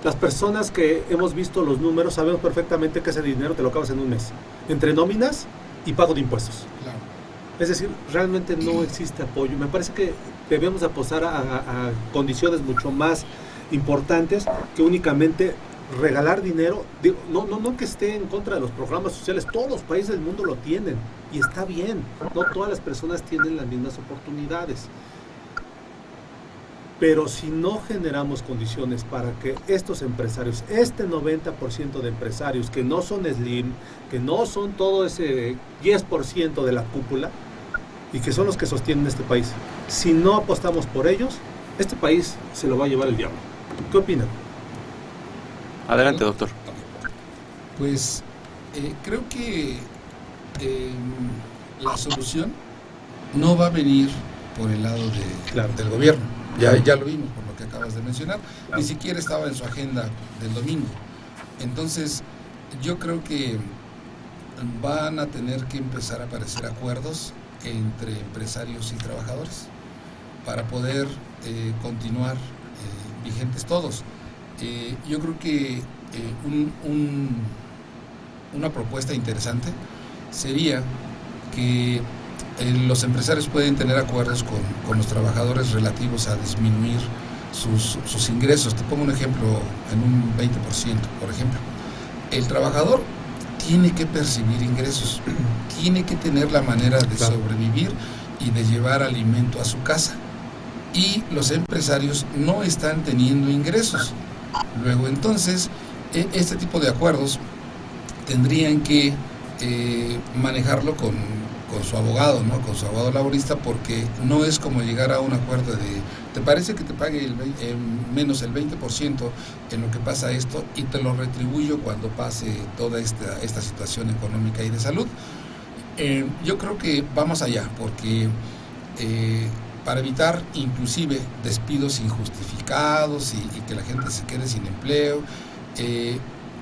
Las personas que hemos visto los números sabemos perfectamente que ese dinero te lo acabas en un mes, entre nóminas y pago de impuestos. Claro. Es decir, realmente no existe apoyo. Me parece que debemos apostar a condiciones mucho más importantes que únicamente regalar dinero. No que esté en contra de los programas sociales, todos los países del mundo lo tienen y está bien, no todas las personas tienen las mismas oportunidades, pero si no generamos condiciones para que estos empresarios, este 90% de empresarios que no son Slim, que no son todo ese 10% de la cúpula y que son los que sostienen este país, si no apostamos por ellos, este país se lo va a llevar el diablo. ¿Qué opinan? Adelante, doctor. Pues creo que la solución no va a venir por el lado del gobierno. Ya lo vimos por lo que acabas de mencionar. Claro. Ni siquiera estaba en su agenda del domingo. Entonces, yo creo que van a tener que empezar a aparecer acuerdos entre empresarios y trabajadores para poder continuar vigentes todos. Yo creo que una propuesta interesante sería que los empresarios pueden tener acuerdos con los trabajadores relativos a disminuir sus ingresos. Te pongo un ejemplo en un 20%, por ejemplo. El trabajador tiene que percibir ingresos, tiene que tener la manera de sobrevivir y de llevar alimento a su casa. Y los empresarios no están teniendo ingresos. Luego, entonces, este tipo de acuerdos tendrían que manejarlo con su abogado, ¿no? Con su abogado laborista, porque no es como llegar a un acuerdo de, ¿te parece que te pague menos el 20% en lo que pasa esto y te lo retribuyo cuando pase toda esta situación económica y de salud? Yo creo que vamos allá, porque para evitar inclusive despidos injustificados y que la gente se quede sin empleo,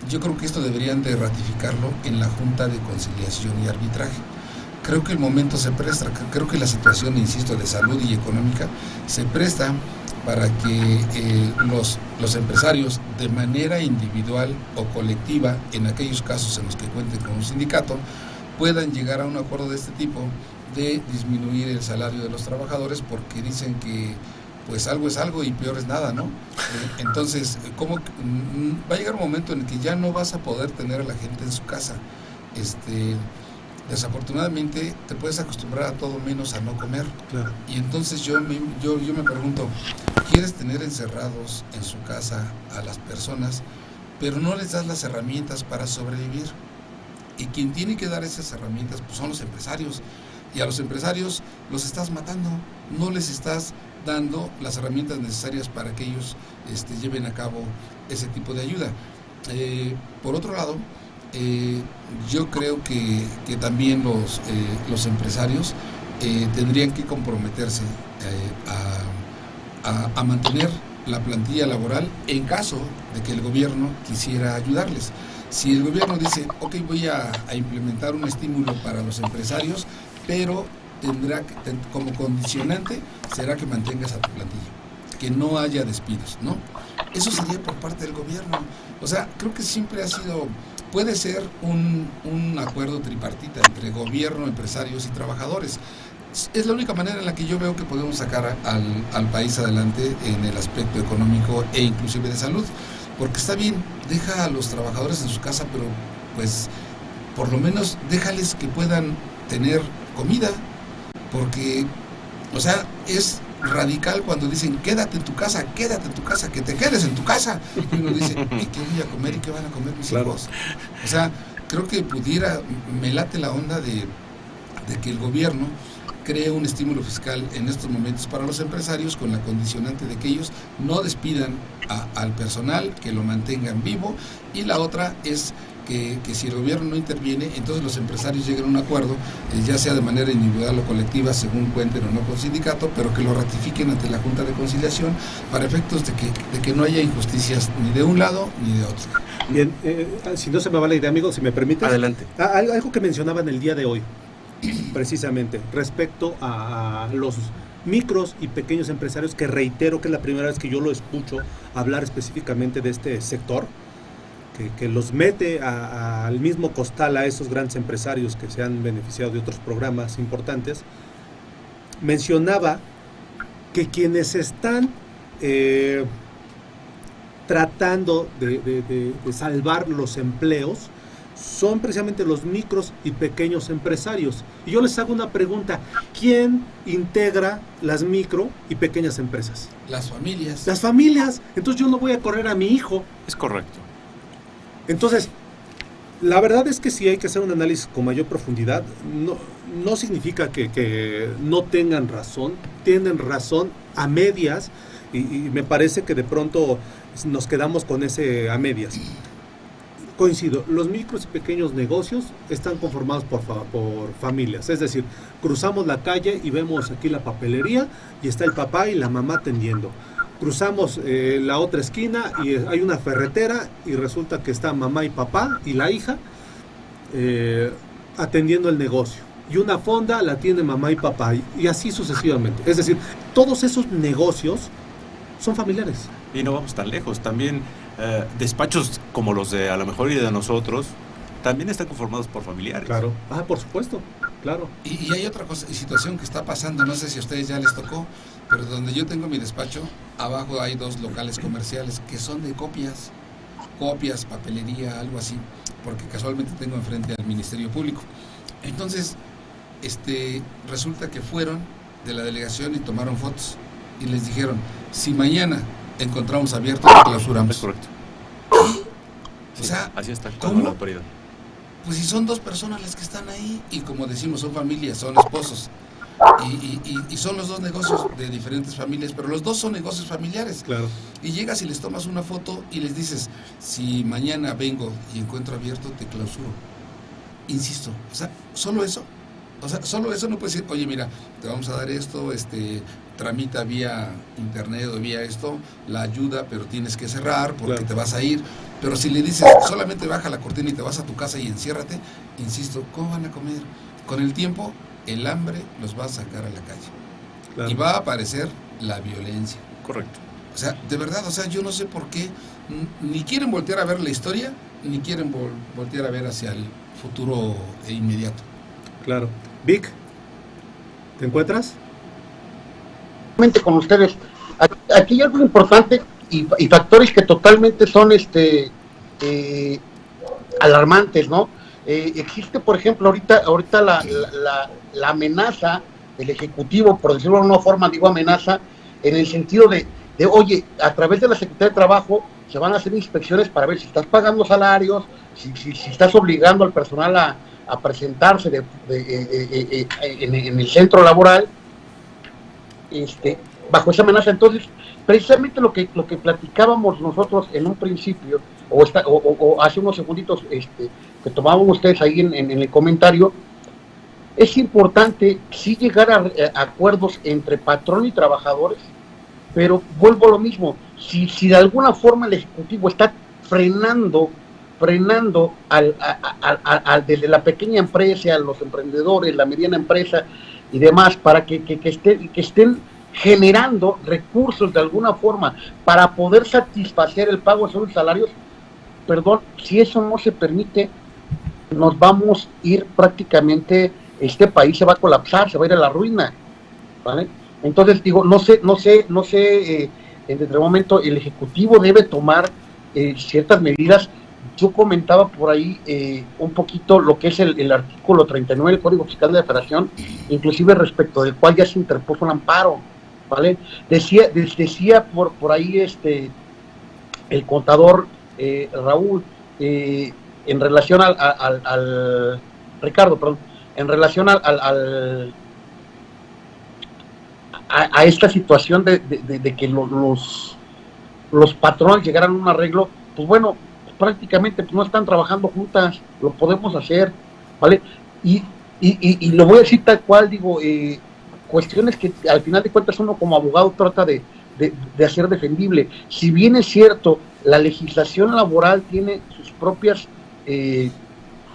yo creo que esto deberían de ratificarlo en la Junta de Conciliación y Arbitraje. Creo que el momento se presta, creo que la situación, insisto, de salud y económica se presta para que los empresarios, de manera individual o colectiva, en aquellos casos en los que cuenten con un sindicato, puedan llegar a un acuerdo de este tipo de disminuir el salario de los trabajadores, porque dicen que pues algo es algo y peor es nada, ¿no? Entonces, ¿cómo va a llegar un momento en el que ya no vas a poder tener a la gente en su casa? Desafortunadamente te puedes acostumbrar a todo menos a no comer. Claro. Y entonces yo me pregunto, ¿quieres tener encerrados en su casa a las personas, pero no les das las herramientas para sobrevivir? Y quien tiene que dar esas herramientas pues son los empresarios. Y a los empresarios los estás matando, no les estás dando las herramientas necesarias para que ellos lleven a cabo ese tipo de ayuda. Por otro lado, yo creo que también los empresarios tendrían que comprometerse a mantener la plantilla laboral en caso de que el gobierno quisiera ayudarles. Si el gobierno dice, ok, voy a implementar un estímulo para los empresarios, pero tendrá que, como condicionante, será que mantengas a tu plantilla, que no haya despidos, ¿no? Eso sería por parte del gobierno. O sea, creo que siempre ha sido, puede ser un acuerdo tripartita entre gobierno, empresarios y trabajadores. Es la única manera en la que yo veo que podemos sacar al país adelante en el aspecto económico e inclusive de salud. Porque está bien, deja a los trabajadores en su casa, pero pues por lo menos déjales que puedan tener comida. Porque, o sea, es radical cuando dicen quédate en tu casa, que te quedes en tu casa. Y uno dice, ¿y qué voy a comer y qué van a comer mis hijos? O sea, creo que me late la onda de que el gobierno cree un estímulo fiscal en estos momentos para los empresarios, con la condicionante de que ellos no despidan al personal, que lo mantengan vivo, y la otra es que si el gobierno no interviene, entonces los empresarios lleguen a un acuerdo, ya sea de manera individual o colectiva, según cuenten o no con sindicato, pero que lo ratifiquen ante la Junta de Conciliación para efectos de que no haya injusticias ni de un lado ni de otro. Bien, si no se me va la idea, amigo, si me permites. Adelante. Algo que mencionaban el día de hoy, precisamente, respecto a los micros y pequeños empresarios, que reitero que es la primera vez que yo lo escucho hablar específicamente de este sector, que los mete al mismo costal a esos grandes empresarios que se han beneficiado de otros programas importantes. Mencionaba que quienes están tratando de salvar los empleos son precisamente los micros y pequeños empresarios. Y yo les hago una pregunta: ¿quién integra las micro y pequeñas empresas? Las familias. Las familias. Entonces yo no voy a correr a mi hijo. Es correcto. Entonces, la verdad es que sí hay que hacer un análisis con mayor profundidad. No significa que no tengan razón. Tienen razón a medias, y me parece que de pronto nos quedamos con ese a medias. Coincido, los micros y pequeños negocios están conformados por familias, es decir, cruzamos la calle y vemos aquí la papelería y está el papá y la mamá atendiendo. Cruzamos la otra esquina y hay una ferretera y resulta que está mamá y papá y la hija atendiendo el negocio. Y una fonda la tiene mamá y papá y así sucesivamente. Es decir, todos esos negocios son familiares. Y no vamos tan lejos, también despachos como los de a lo mejor y de nosotros también están conformados por familiares. Claro, por supuesto, claro. Y hay otra situación que está pasando, no sé si a ustedes ya les tocó, pero donde yo tengo mi despacho, abajo hay 2 locales comerciales que son de copias, papelería, algo así, porque casualmente tengo enfrente al Ministerio Público. Entonces, resulta que fueron de la delegación y tomaron fotos y les dijeron, si mañana encontramos abierto, lo clausuramos. Es correcto. O sea, así está actuando la autoridad. Pues si son 2 personas las que están ahí, y como decimos, son familias, son esposos, y son los 2 negocios de diferentes familias, pero los 2 son negocios familiares. Claro. Y llegas y les tomas una foto y les dices, si mañana vengo y encuentro abierto, te clausuro. Insisto, o sea, solo eso no puede decir, oye, mira, te vamos a dar esto, tramita vía internet o vía esto, la ayuda, pero tienes que cerrar porque Claro. te vas a ir. Pero si le dices, solamente baja la cortina y te vas a tu casa y enciérrate, insisto, ¿cómo van a comer? Con el tiempo, el hambre los va a sacar a la calle. Claro. Y va a aparecer la violencia. Correcto. O sea, de verdad, o sea, yo no sé por qué ni quieren voltear a ver la historia, ni quieren voltear a ver hacia el futuro inmediato. Claro. Vic, ¿te encuentras? Con ustedes. Aquí hay algo importante y factores que totalmente son alarmantes, ¿no? Existe, por ejemplo, ahorita la amenaza del Ejecutivo, por decirlo de una forma, digo amenaza, en el sentido de oye, a través de la Secretaría de Trabajo se van a hacer inspecciones para ver si estás pagando salarios, si estás obligando al personal a presentarse en el centro laboral, bajo esa amenaza. Entonces, precisamente lo que platicábamos nosotros en un principio, o hace unos segunditos que tomaban ustedes ahí en el comentario, es importante sí llegar a acuerdos entre patrón y trabajadores, pero vuelvo a lo mismo, si de alguna forma el Ejecutivo está frenando desde la pequeña empresa, a los emprendedores, la mediana empresa y demás, para que estén generando recursos de alguna forma para poder satisfacer el pago de sus salarios, perdón, si eso no se permite, nos vamos a ir prácticamente, este país se va a colapsar, se va a ir a la ruina, ¿vale? Entonces digo, no sé, en determinado momento el Ejecutivo debe tomar ciertas medidas. Yo comentaba por ahí un poquito lo que es el artículo 39 del Código Fiscal de la Federación, inclusive respecto del cual ya se interpuso un amparo, ¿vale? Decía por ahí el contador Raúl, en relación al Ricardo, perdón, en relación a esta situación de que los patrones llegaran a un arreglo, pues bueno, prácticamente pues no están trabajando juntas, lo podemos hacer, ¿vale? Y lo voy a decir tal cual, digo, cuestiones que al final de cuentas uno como abogado trata de hacer defendible. Si bien es cierto, la legislación laboral tiene sus propias,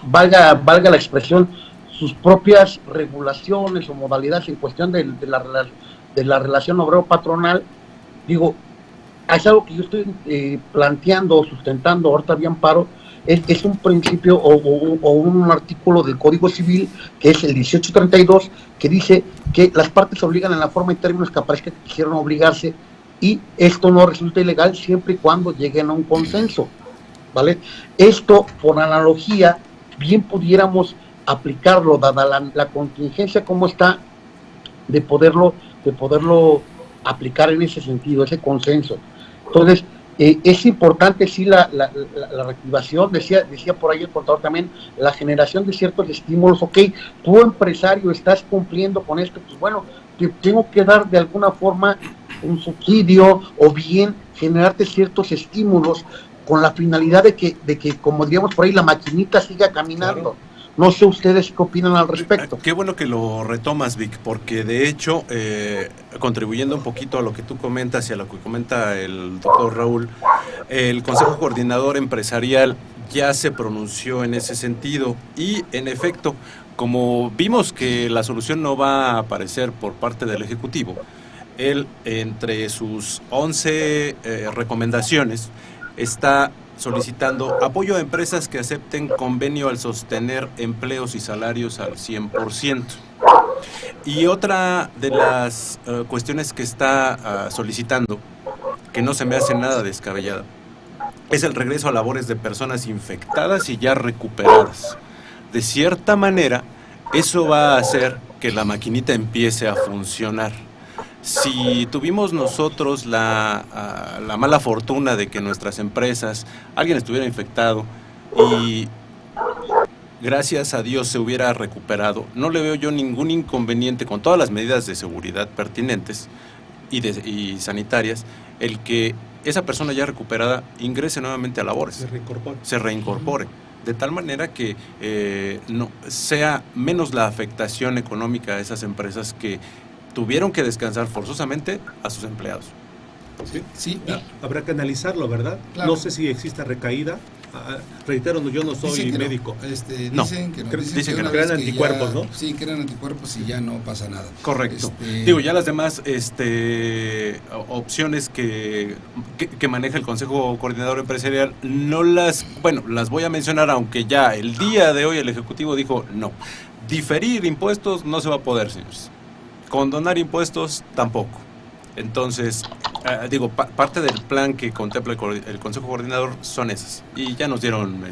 valga la expresión, sus propias regulaciones o modalidades en cuestión de la relación obrero-patronal, digo, es algo que yo estoy planteando o sustentando ahorita bien amparo, es un principio o un artículo del Código Civil, que es el 1832, que dice que las partes obligan en la forma y términos que aparezca que quisieron obligarse, y esto no resulta ilegal siempre y cuando lleguen a un consenso, ¿vale? Esto, por analogía, bien pudiéramos aplicarlo, dada la contingencia como está, de poderlo aplicar en ese sentido, ese consenso. Entonces, es importante sí la reactivación, decía por ahí el contador también, la generación de ciertos estímulos. Ok, tú empresario estás cumpliendo con esto, pues bueno, te tengo que dar de alguna forma un subsidio, o bien generarte ciertos estímulos con la finalidad de que como diríamos por ahí, la maquinita siga caminando. Claro. No sé ustedes qué opinan al respecto. Qué bueno que lo retomas, Vic, porque de hecho, contribuyendo un poquito a lo que tú comentas y a lo que comenta el doctor Raúl, el Consejo Coordinador Empresarial ya se pronunció en ese sentido y, en efecto, como vimos que la solución no va a aparecer por parte del Ejecutivo, él, entre sus 11 recomendaciones, está solicitando apoyo a empresas que acepten convenio al sostener empleos y salarios al 100%. Y otra de las cuestiones que está solicitando, que no se me hace nada descabellada, es el regreso a labores de personas infectadas y ya recuperadas. De cierta manera, eso va a hacer que la maquinita empiece a funcionar. Si tuvimos nosotros la mala fortuna de que nuestras empresas, alguien estuviera infectado y gracias a Dios se hubiera recuperado, no le veo yo ningún inconveniente con todas las medidas de seguridad pertinentes y sanitarias, el que esa persona ya recuperada ingrese nuevamente a labores, se reincorpore, de tal manera que no sea menos la afectación económica a esas empresas que tuvieron que descansar forzosamente a sus empleados. Sí, habrá que analizarlo, ¿verdad? Claro. No sé si existe recaída. Reitero, yo no soy médico. Dicen que crean anticuerpos, ¿no? Sí, crean anticuerpos y ya no pasa nada. Correcto. Digo, ya las demás opciones que maneja el Consejo Coordinador Empresarial, las voy a mencionar, aunque ya el día de hoy el Ejecutivo dijo no. Diferir impuestos no se va a poder, señores. Condonar impuestos tampoco. Entonces, parte del plan que contempla el Consejo Coordinador son esas. Y ya nos dieron,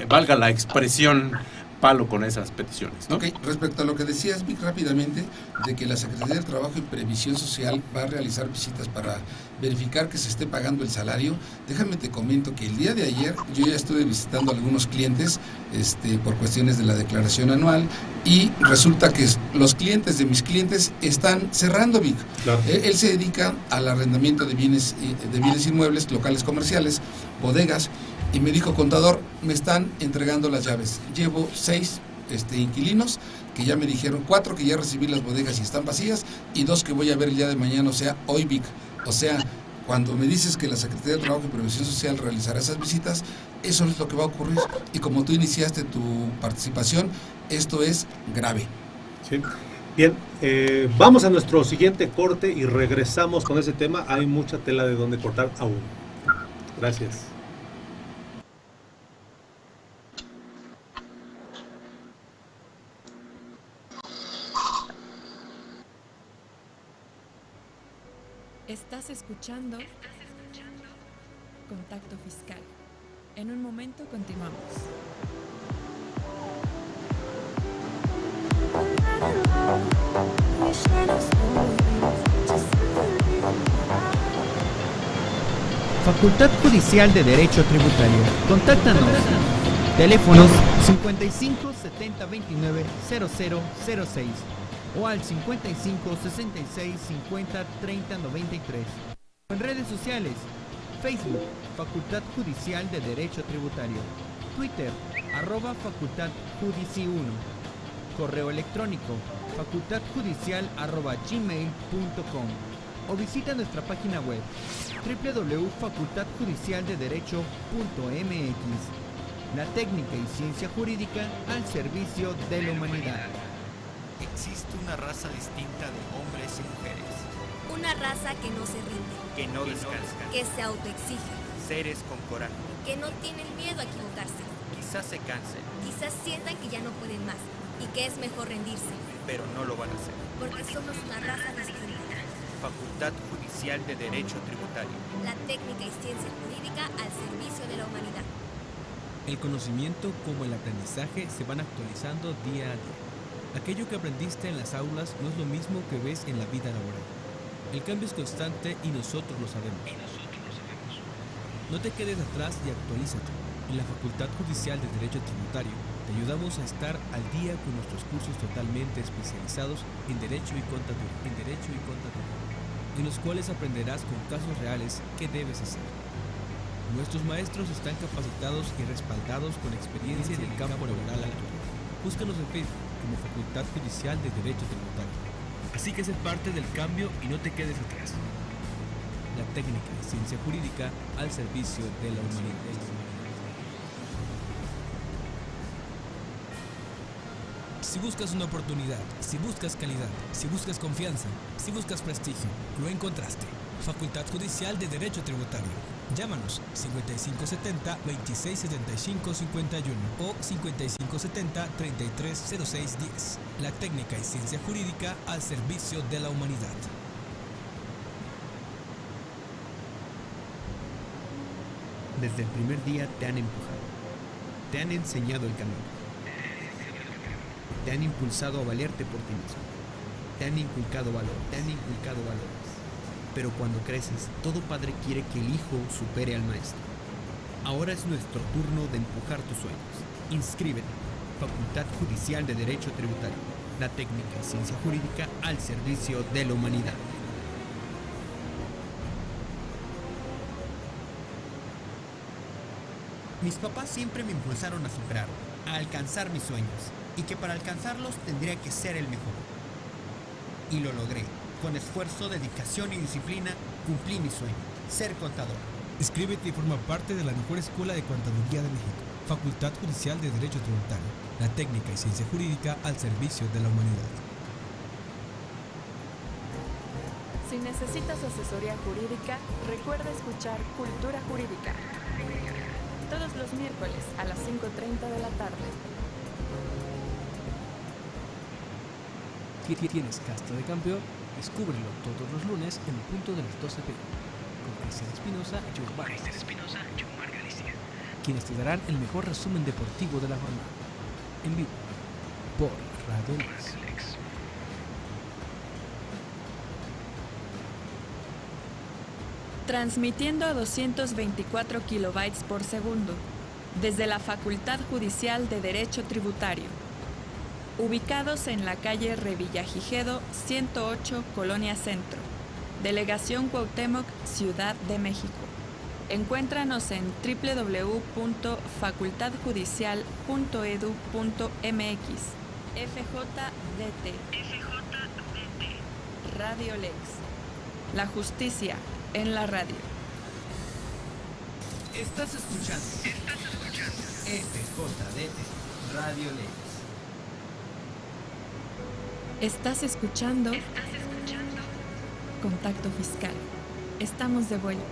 valga la expresión, palo con esas peticiones, ¿no? Ok, respecto a lo que decías, Vic, rápidamente, de que la Secretaría del Trabajo y Previsión Social va a realizar visitas para verificar que se esté pagando el salario, déjame te comento que el día de ayer yo ya estuve visitando a algunos clientes por cuestiones de la declaración anual, y resulta que los clientes de mis clientes están cerrando, Vic. Claro. Él se dedica al arrendamiento de bienes inmuebles, locales comerciales, bodegas, y me dijo: contador, me están entregando las llaves. Llevo 6 inquilinos que ya me dijeron, 4 que ya recibí las bodegas y están vacías, y 2 que voy a ver el día de mañana, o sea, hoy, Vic. O sea, cuando me dices que la Secretaría de Trabajo y Previsión Social realizará esas visitas, eso es lo que va a ocurrir. Y como tú iniciaste tu participación, esto es grave. Sí. Bien, vamos a nuestro siguiente corte y regresamos con ese tema. Hay mucha tela de donde cortar aún. Gracias. Estás escuchando Contacto Fiscal. En un momento continuamos. Facultad Judicial de Derecho Tributario. Contáctanos. Teléfonos 55 70 29 0006 o al 55 66 50 30 93. En redes sociales: Facebook, Facultad Judicial de Derecho Tributario; Twitter, @FacultadJudici1; correo electrónico, facultadjudicial@gmail.com, o visita nuestra página web www.facultadjudicialdederecho.mx. La técnica y ciencia jurídica al servicio de la humanidad. Existe una raza distinta de hombres y mujeres. Una raza que no se rinde, Que no descansa. que se autoexige, Seres con coraje. que no tienen miedo a equivocarse. Quizás se cansen, Quizás sientan que ya no pueden más y que es mejor rendirse, pero no lo van a hacer. porque somos una raza distinta. Facultad Judicial de Derecho Tributario. La técnica y ciencia jurídica al servicio de la humanidad. El conocimiento como el aprendizaje se van actualizando día a día. Aquello que aprendiste en las aulas no es lo mismo que ves en la vida laboral. El cambio es constante y nosotros lo sabemos. No te quedes atrás y actualízate. En la Facultad Judicial de Derecho Tributario te ayudamos a estar al día con nuestros cursos totalmente especializados en Derecho y Contaduría, en los cuales aprenderás con casos reales qué debes hacer. Nuestros maestros están capacitados y respaldados con experiencia en el campo laboral actual. Búscanos en Facebook como Facultad Judicial de Derecho Tributario. Así que sé parte del cambio y no te quedes atrás. La técnica y ciencia jurídica al servicio de la humanidad. Si buscas una oportunidad, si buscas calidad, si buscas confianza, si buscas prestigio, lo encontraste. Facultad Judicial de Derecho Tributario. Llámanos 5570-2675-51 o 5570-330610. La técnica y ciencia jurídica al servicio de la humanidad. Desde el primer día te han empujado, te han enseñado el camino, te han impulsado a valerte por ti mismo, te han inculcado valores. Pero cuando creces, todo padre quiere que el hijo supere al maestro. Ahora es nuestro turno de empujar tus sueños. Inscríbete. Facultad Judicial de Derecho Tributario. La técnica y ciencia jurídica al servicio de la humanidad. Mis papás siempre me impulsaron a superarme, a alcanzar mis sueños, y que para alcanzarlos tendría que ser el mejor. Y lo logré. Con esfuerzo, dedicación y disciplina, cumplí mi sueño, ser contador. Inscríbete y forma parte de la mejor escuela de contaduría de México. Facultad Judicial de Derecho Tributario. La técnica y ciencia jurídica al servicio de la humanidad. Si necesitas asesoría jurídica, recuerda escuchar Cultura Jurídica. Todos los miércoles a las 5:30 de la tarde. ¿Tienes casta de campeón? Descúbrelo todos los lunes en punto de las 12 p.m. con Cristian Espinosa y Yomar Galicia, quienes te darán el mejor resumen deportivo de la jornada, en vivo, por Radio Lex. Transmitiendo a 224 kilobytes por segundo, desde la Facultad Judicial de Derecho Tributario. Ubicados en la calle Revillagigedo 108, Colonia Centro, Delegación Cuauhtémoc, Ciudad de México. Encuéntranos en www.facultadjudicial.edu.mx. FJDT. Radio Lex. La justicia en la radio. Estás escuchando FJDT, Radio Lex. Estás escuchando Contacto Fiscal. Estamos de vuelta.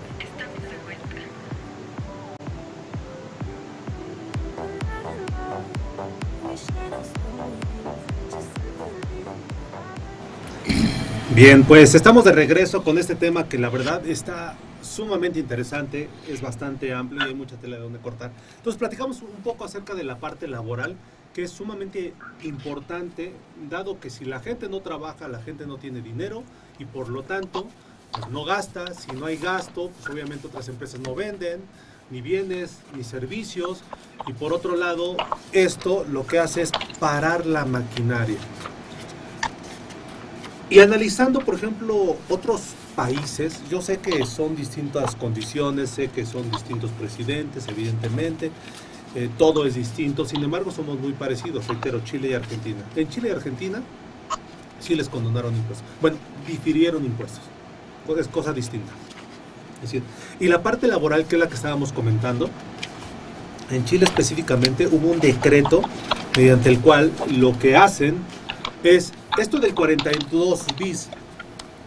Bien, pues estamos de regreso con este tema que la verdad está sumamente interesante, es bastante amplio y hay mucha tela de donde cortar. Entonces platicamos un poco acerca de la parte laboral, que es sumamente importante, dado que si la gente no trabaja, la gente no tiene dinero y por lo tanto pues no gasta. Si no hay gasto, pues obviamente otras empresas no venden ni bienes ni servicios, y por otro lado esto lo que hace es parar la maquinaria. Y analizando, por ejemplo, otros países, yo sé que son distintas condiciones, sé que son distintos presidentes, evidentemente, todo es distinto, sin embargo somos muy parecidos, reitero, Chile y Argentina. En Chile y Argentina sí les condonaron impuestos, bueno, difirieron impuestos, es cosa distinta. Es decir, y la parte laboral, que es la que estábamos comentando, en Chile específicamente hubo un decreto mediante el cual lo que hacen es esto del 42 bis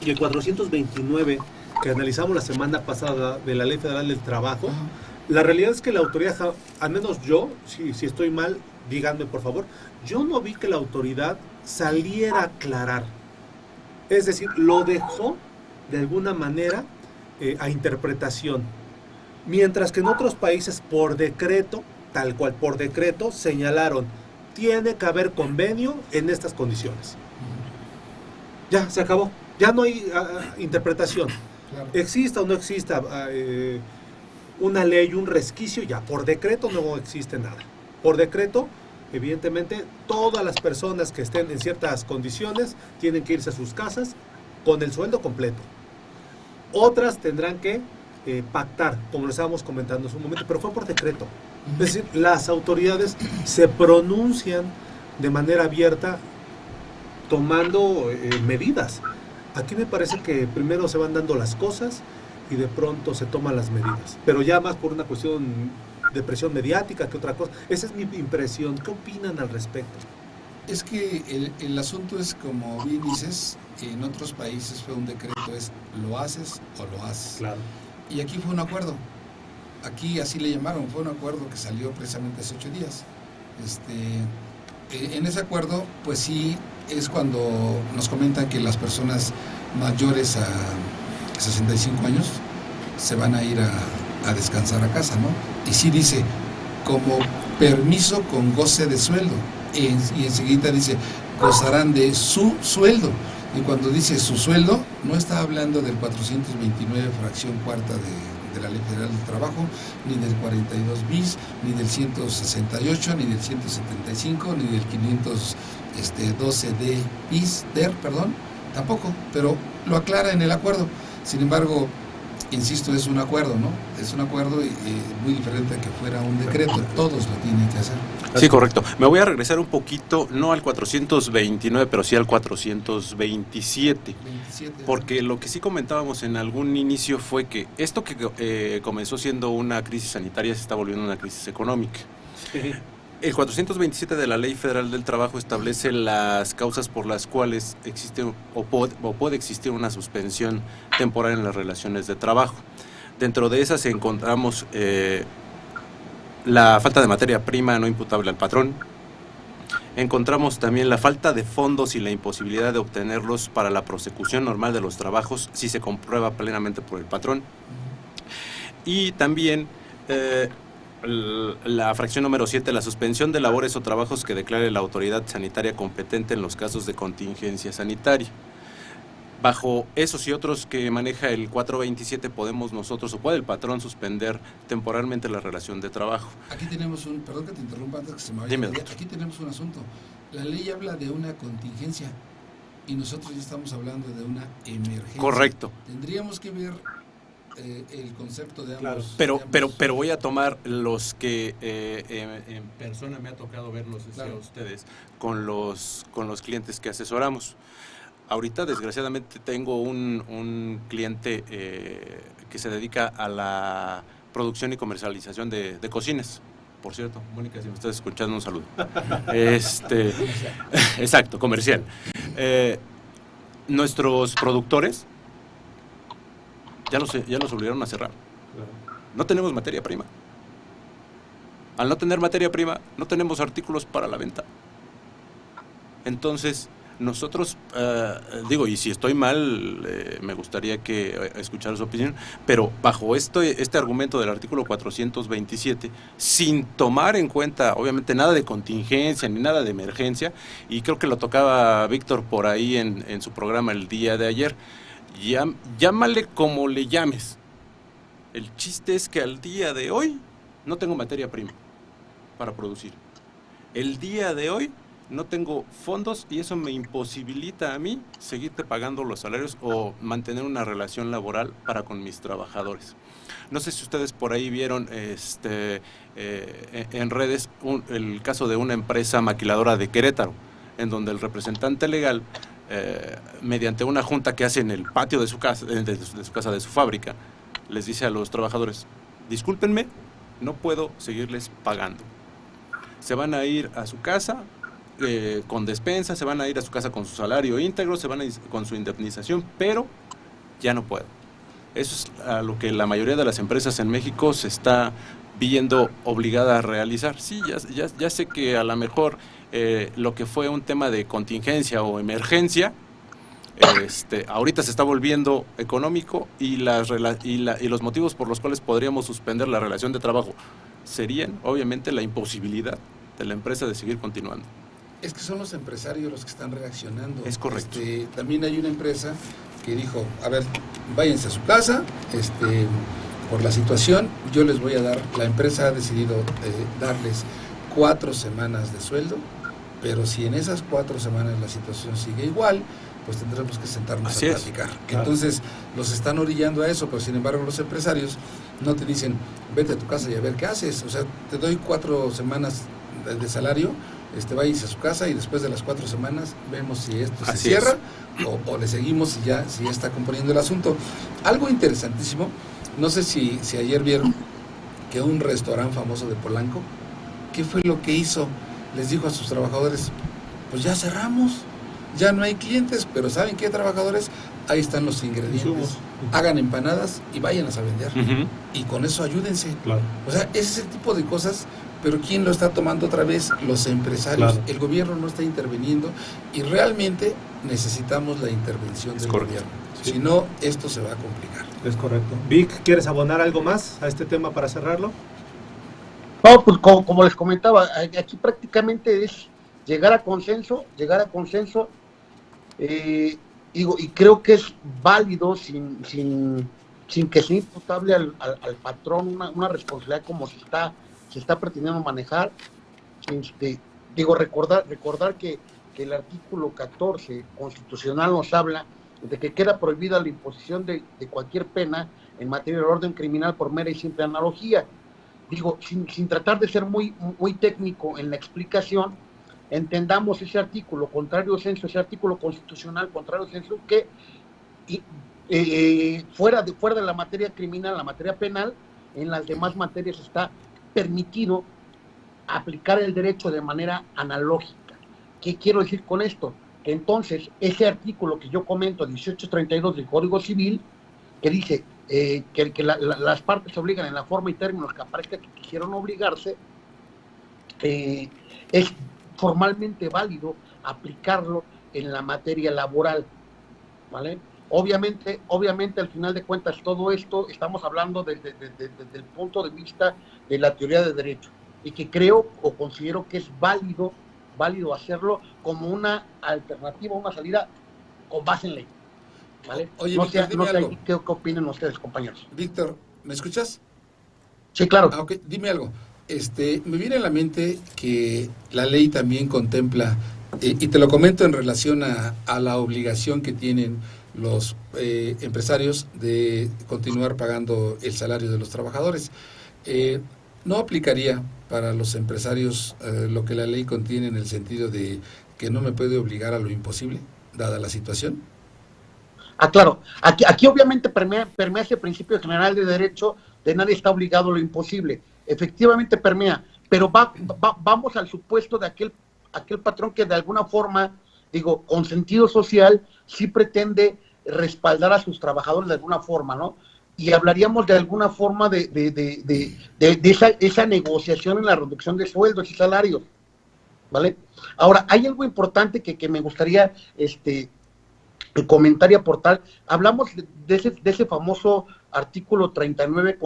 y el 429 que analizamos la semana pasada de la Ley Federal del Trabajo. La realidad es que la autoridad, al menos yo, si estoy mal, díganme por favor, yo no vi que la autoridad saliera a aclarar. Es decir, lo dejó de alguna manera a interpretación. Mientras que en otros países por decreto, tal cual por decreto, señalaron, tiene que haber convenio en estas condiciones. Ya, se acabó. Ya no hay interpretación. Claro. Exista o no exista una ley, un resquicio, ya por decreto no existe nada. Por decreto, evidentemente, todas las personas que estén en ciertas condiciones tienen que irse a sus casas con el sueldo completo. Otras tendrán que pactar, como lo estábamos comentando en su momento, pero fue por decreto. Es decir, las autoridades se pronuncian de manera abierta tomando medidas. Aquí me parece que primero se van dando las cosas y de pronto se toman las medidas, pero ya más por una cuestión de presión mediática que otra cosa. Esa es mi impresión. ¿Qué opinan al respecto? Es que el asunto es, como bien dices, en otros países fue un decreto, es lo haces o lo haces. Claro. Y aquí fue un acuerdo. Aquí así le llamaron, fue un acuerdo que salió precisamente hace 8 días. En ese acuerdo, pues sí, es cuando nos comentan que las personas mayores a 65 años se van a ir a descansar a casa, ¿no? Y sí dice, como permiso con goce de sueldo. Y enseguida dice, gozarán de su sueldo. Y cuando dice su sueldo, no está hablando del 429 fracción cuarta de la Ley Federal del Trabajo, ni del 42 bis, ni del 168, ni del 175, ni del 512D bis, perdón, tampoco, pero lo aclara en el acuerdo. Sin embargo, insisto, es un acuerdo, ¿no? Es un acuerdo muy diferente a que fuera un decreto, todos lo tienen que hacer. Sí, correcto. Me voy a regresar un poquito, no al 429, pero sí al 427. Porque lo que sí comentábamos en algún inicio fue que esto que comenzó siendo una crisis sanitaria se está volviendo una crisis económica. Sí. El 427 de la Ley Federal del Trabajo establece las causas por las cuales existe o puede existir una suspensión temporal en las relaciones de trabajo. Dentro de esas encontramos la falta de materia prima no imputable al patrón. Encontramos también la falta de fondos y la imposibilidad de obtenerlos para la prosecución normal de los trabajos si se comprueba plenamente por el patrón. Y también la fracción número 7, la suspensión de labores o trabajos que declare la autoridad sanitaria competente en los casos de contingencia sanitaria. Bajo esos y otros que maneja el 427 podemos nosotros o puede el patrón suspender temporalmente la relación de trabajo. Aquí tenemos perdón que te interrumpa antes que se me vaya. Dime. Aquí tenemos un asunto. La ley habla de una contingencia y nosotros ya estamos hablando de una emergencia. Correcto. Tendríamos que ver el concepto de ambos. Claro. Pero voy a tomar los que en persona me ha tocado verlos a ustedes con los clientes que asesoramos. Ahorita, desgraciadamente, tengo un cliente que se dedica a la producción y comercialización de cocinas. Por cierto, Mónica, si me estás escuchando, un saludo. Exacto, comercial. Nuestros productores ya los obligaron a cerrar. No tenemos materia prima. Al no tener materia prima, no tenemos artículos para la venta. Entonces, nosotros, y si estoy mal, me gustaría que escuchara su opinión, pero bajo este argumento del artículo 427, sin tomar en cuenta, obviamente, nada de contingencia ni nada de emergencia, y creo que lo tocaba Víctor por ahí en su programa el día de ayer, llámale como le llames. El chiste es que al día de hoy no tengo materia prima para producir. El día de hoy no tengo fondos y eso me imposibilita a mí seguirte pagando los salarios o mantener una relación laboral para con mis trabajadores. No sé si ustedes por ahí vieron en redes el caso de una empresa maquiladora de Querétaro, en donde el representante legal, mediante una junta que hace en el patio de su casa, de su fábrica, les dice a los trabajadores: discúlpenme, no puedo seguirles pagando. Se van a ir a su casa con despensa, se van a ir a su casa con su salario íntegro, se van a ir con su indemnización, pero ya no puedo. Eso es a lo que la mayoría de las empresas en México se está viendo obligada a realizar. Sí, ya sé que a lo mejor lo que fue un tema de contingencia o emergencia, ahorita se está volviendo económico y los motivos por los cuales podríamos suspender la relación de trabajo serían, obviamente, la imposibilidad de la empresa de seguir continuando. Es que son los empresarios los que están reaccionando. Es correcto. También hay una empresa que dijo: a ver, váyanse a su casa, por la situación, yo les voy a dar, la empresa ha decidido darles 4 semanas de sueldo, pero si en esas 4 semanas la situación sigue igual, pues tendremos que sentarnos a platicar. Claro. Entonces, los están orillando a eso, pero sin embargo los empresarios no te dicen: vete a tu casa y a ver qué haces. O sea, te doy 4 semanas de salario, váyase a su casa y después de las 4 semanas vemos si esto se cierra o le seguimos si ya está componiendo el asunto. Algo interesantísimo, no sé si ayer vieron que un restaurante famoso de Polanco, ¿qué fue lo que hizo? Les dijo a sus trabajadores: pues ya cerramos, ya no hay clientes, pero ¿saben qué, trabajadores? Ahí están los ingredientes, hagan empanadas y váyanlas a vender, y con eso ayúdense. Claro. O sea, ese es el tipo de cosas. Pero ¿quién lo está tomando otra vez? Los empresarios. Claro. El gobierno no está interviniendo y realmente necesitamos la intervención del gobierno. Sí. Si no, esto se va a complicar. Es correcto. Vic, ¿quieres abonar algo más a este tema para cerrarlo? No, pues como les comentaba, aquí prácticamente es llegar a consenso, y creo que es válido sin sin que sea imputable al patrón una responsabilidad como se está pretendiendo manejar. Recordar que el artículo 14 constitucional nos habla de que queda prohibida la imposición de cualquier pena en materia de orden criminal por mera y simple analogía. Sin tratar de ser muy técnico en la explicación, entendamos ese artículo contrario censo, ese artículo constitucional contrario censo, que fuera de la materia criminal, la materia penal, en las demás materias está permitido aplicar el derecho de manera analógica. ¿Qué quiero decir con esto? Que entonces ese artículo que yo comento, 1832 del Código Civil, que dice que las partes se obligan en la forma y términos que aparezca que quisieron obligarse, es formalmente válido aplicarlo en la materia laboral, ¿vale? Obviamente, al final de cuentas, todo esto estamos hablando desde el punto de vista de la teoría de derecho, y que creo o considero que es válido hacerlo como una alternativa, una salida con base en ley, ¿vale? Oye, no Víctor, sé algo. ¿Qué opinan ustedes, compañeros? Víctor, ¿me escuchas? Sí, claro. Okay. Dime algo. Me viene a la mente que la ley también contempla, y te lo comento en relación a la obligación que tienen los empresarios de continuar pagando el salario de los trabajadores. ¿No aplicaría para los empresarios lo que la ley contiene en el sentido de que no me puede obligar a lo imposible, dada la situación? Claro. Aquí obviamente permea ese principio general de derecho de nadie está obligado a lo imposible. Efectivamente permea, pero vamos al supuesto de aquel patrón que de alguna forma, con sentido social, sí pretende respaldar a sus trabajadores de alguna forma, ¿no? Y hablaríamos de alguna forma de esa negociación en la reducción de sueldos y salarios, ¿vale? Ahora, hay algo importante que me gustaría comentar y aportar. Hablamos de ese famoso artículo 39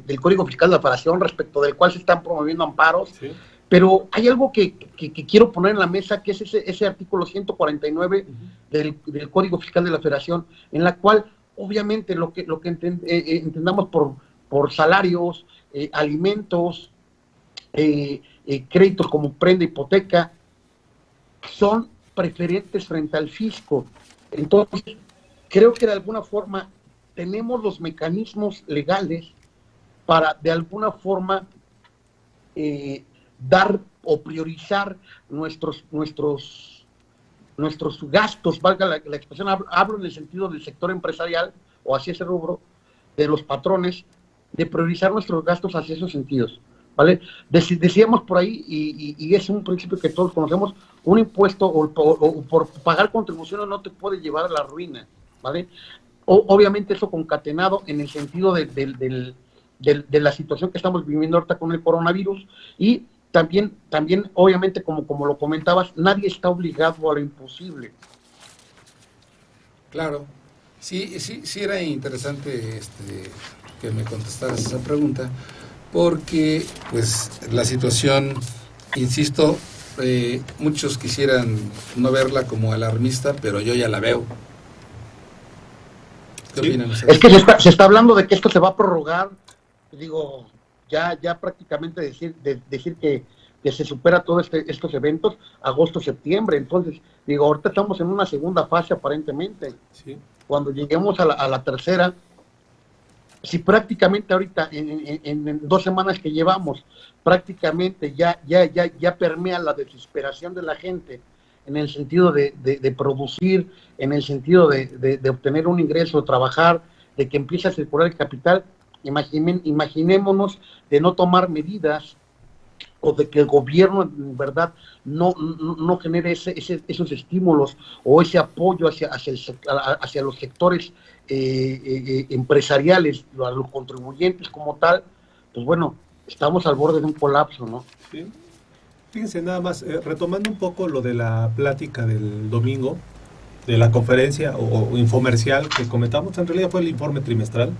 del Código Fiscal de la Federación, respecto del cual se están promoviendo amparos, sí. Pero hay algo que quiero poner en la mesa, que es ese artículo 149 del Código Fiscal de la Federación, en la cual obviamente lo que entendamos por salarios, alimentos, créditos como prenda, hipoteca, son preferentes frente al fisco. Entonces, creo que de alguna forma tenemos los mecanismos legales para de alguna forma dar o priorizar nuestros gastos, valga la expresión, hablo en el sentido del sector empresarial o hacia ese rubro, de los patrones, de priorizar nuestros gastos hacia esos sentidos, ¿vale? Decíamos por ahí, y es un principio que todos conocemos, un impuesto o por pagar contribuciones no te puede llevar a la ruina, ¿vale? Obviamente eso concatenado en el sentido de la situación que estamos viviendo ahorita con el coronavirus, y también obviamente, como lo comentabas, nadie está obligado a lo imposible. Claro, sí era interesante que me contestaras esa pregunta, porque pues la situación, insisto, muchos quisieran no verla como alarmista, pero yo ya la veo. ¿Qué opinan ustedes? Es que se está hablando de que esto se va a prorrogar, ya prácticamente decir que se supera todos estos eventos, agosto, septiembre. Entonces, ahorita estamos en una segunda fase aparentemente. Sí. Cuando lleguemos a la tercera, si prácticamente ahorita, en 2 semanas que llevamos, prácticamente ya permea la desesperación de la gente, en el sentido de producir, en el sentido de obtener un ingreso, trabajar, de que empiece a circular el capital. Imaginémonos de no tomar medidas, o de que el gobierno en verdad no genere esos estímulos o ese apoyo hacia los sectores empresariales, a los contribuyentes como tal. Pues bueno, estamos al borde de un colapso, ¿no? Sí. Fíjense nada más, retomando un poco lo de la plática del domingo, de la conferencia o infomercial que comentamos, en realidad fue el informe trimestral.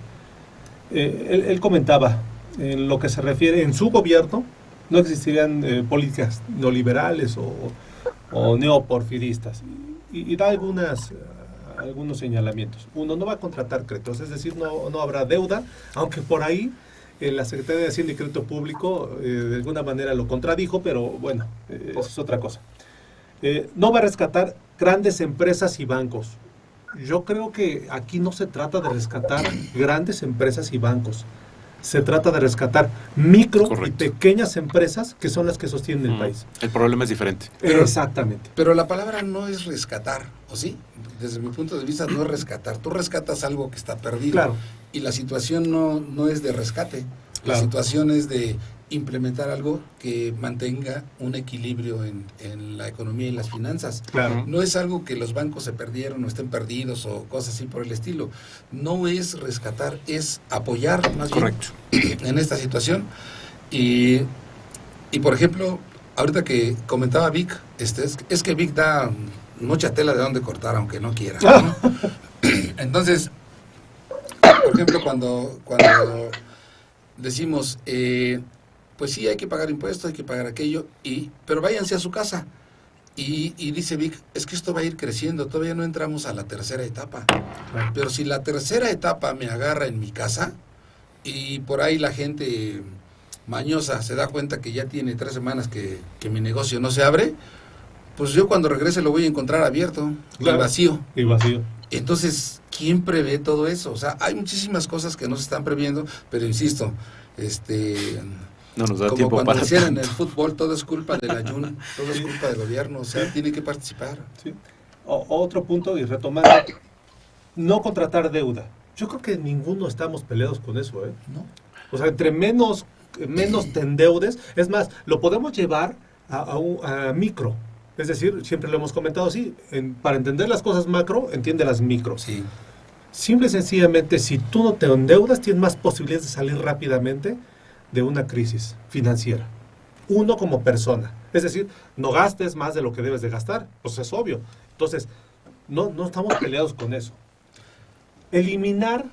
Él comentaba, en lo que se refiere, en su gobierno no existirían políticas neoliberales o neoporfiristas, y da algunos señalamientos. Uno, no va a contratar créditos, es decir, no habrá deuda, aunque por ahí la Secretaría de Hacienda y Crédito Público de alguna manera lo contradijo, pero bueno, eso es otra cosa. No va a rescatar grandes empresas y bancos. Yo creo que aquí no se trata de rescatar grandes empresas y bancos. Se trata de rescatar micro y pequeñas empresas que son las que sostienen el país. El problema es diferente. Exactamente. Pero la palabra no es rescatar, ¿o sí? Desde mi punto de vista no es rescatar. Tú rescatas algo que está perdido. Claro. Y la situación no es de rescate. La situación es de implementar algo que mantenga un equilibrio en la economía y las finanzas. Claro. No es algo que los bancos se perdieron o estén perdidos o cosas así por el estilo. No es rescatar, es apoyar más bien en esta situación. Y por ejemplo, ahorita que comentaba Vic, es que Vic da mucha tela de dónde cortar, aunque no quiera, ¿no? Entonces, por ejemplo, cuando decimos, pues sí, hay que pagar impuestos, hay que pagar aquello, pero váyanse a su casa. Y dice Vic, es que esto va a ir creciendo, todavía no entramos a la tercera etapa. Pero si la tercera etapa me agarra en mi casa, y por ahí la gente mañosa se da cuenta que ya tiene 3 semanas que mi negocio no se abre, pues yo cuando regrese lo voy a encontrar abierto, y vacío. Y vacío. Entonces, ¿quién prevé todo eso? O sea, hay muchísimas cosas que no se están previendo, pero insisto, no nos da como tiempo cuando para decían en tanto. el fútbol, todo es culpa del ayuno, todo es culpa del gobierno, o sea, tiene que participar. Sí. Otro punto, y retomando, no contratar deuda. Yo creo que ninguno estamos peleados con eso, ¿eh? ¿No? O sea, entre menos te endeudes, es más, lo podemos llevar a micro. Es decir, siempre lo hemos comentado así, para entender las cosas macro, entiende las micro. Sí. Simple y sencillamente, si tú no te endeudas, tienes más posibilidades de salir rápidamente de una crisis financiera. Uno como persona. Es decir, no gastes más de lo que debes de gastar, pues es obvio. Entonces, no estamos peleados con eso. Eliminar,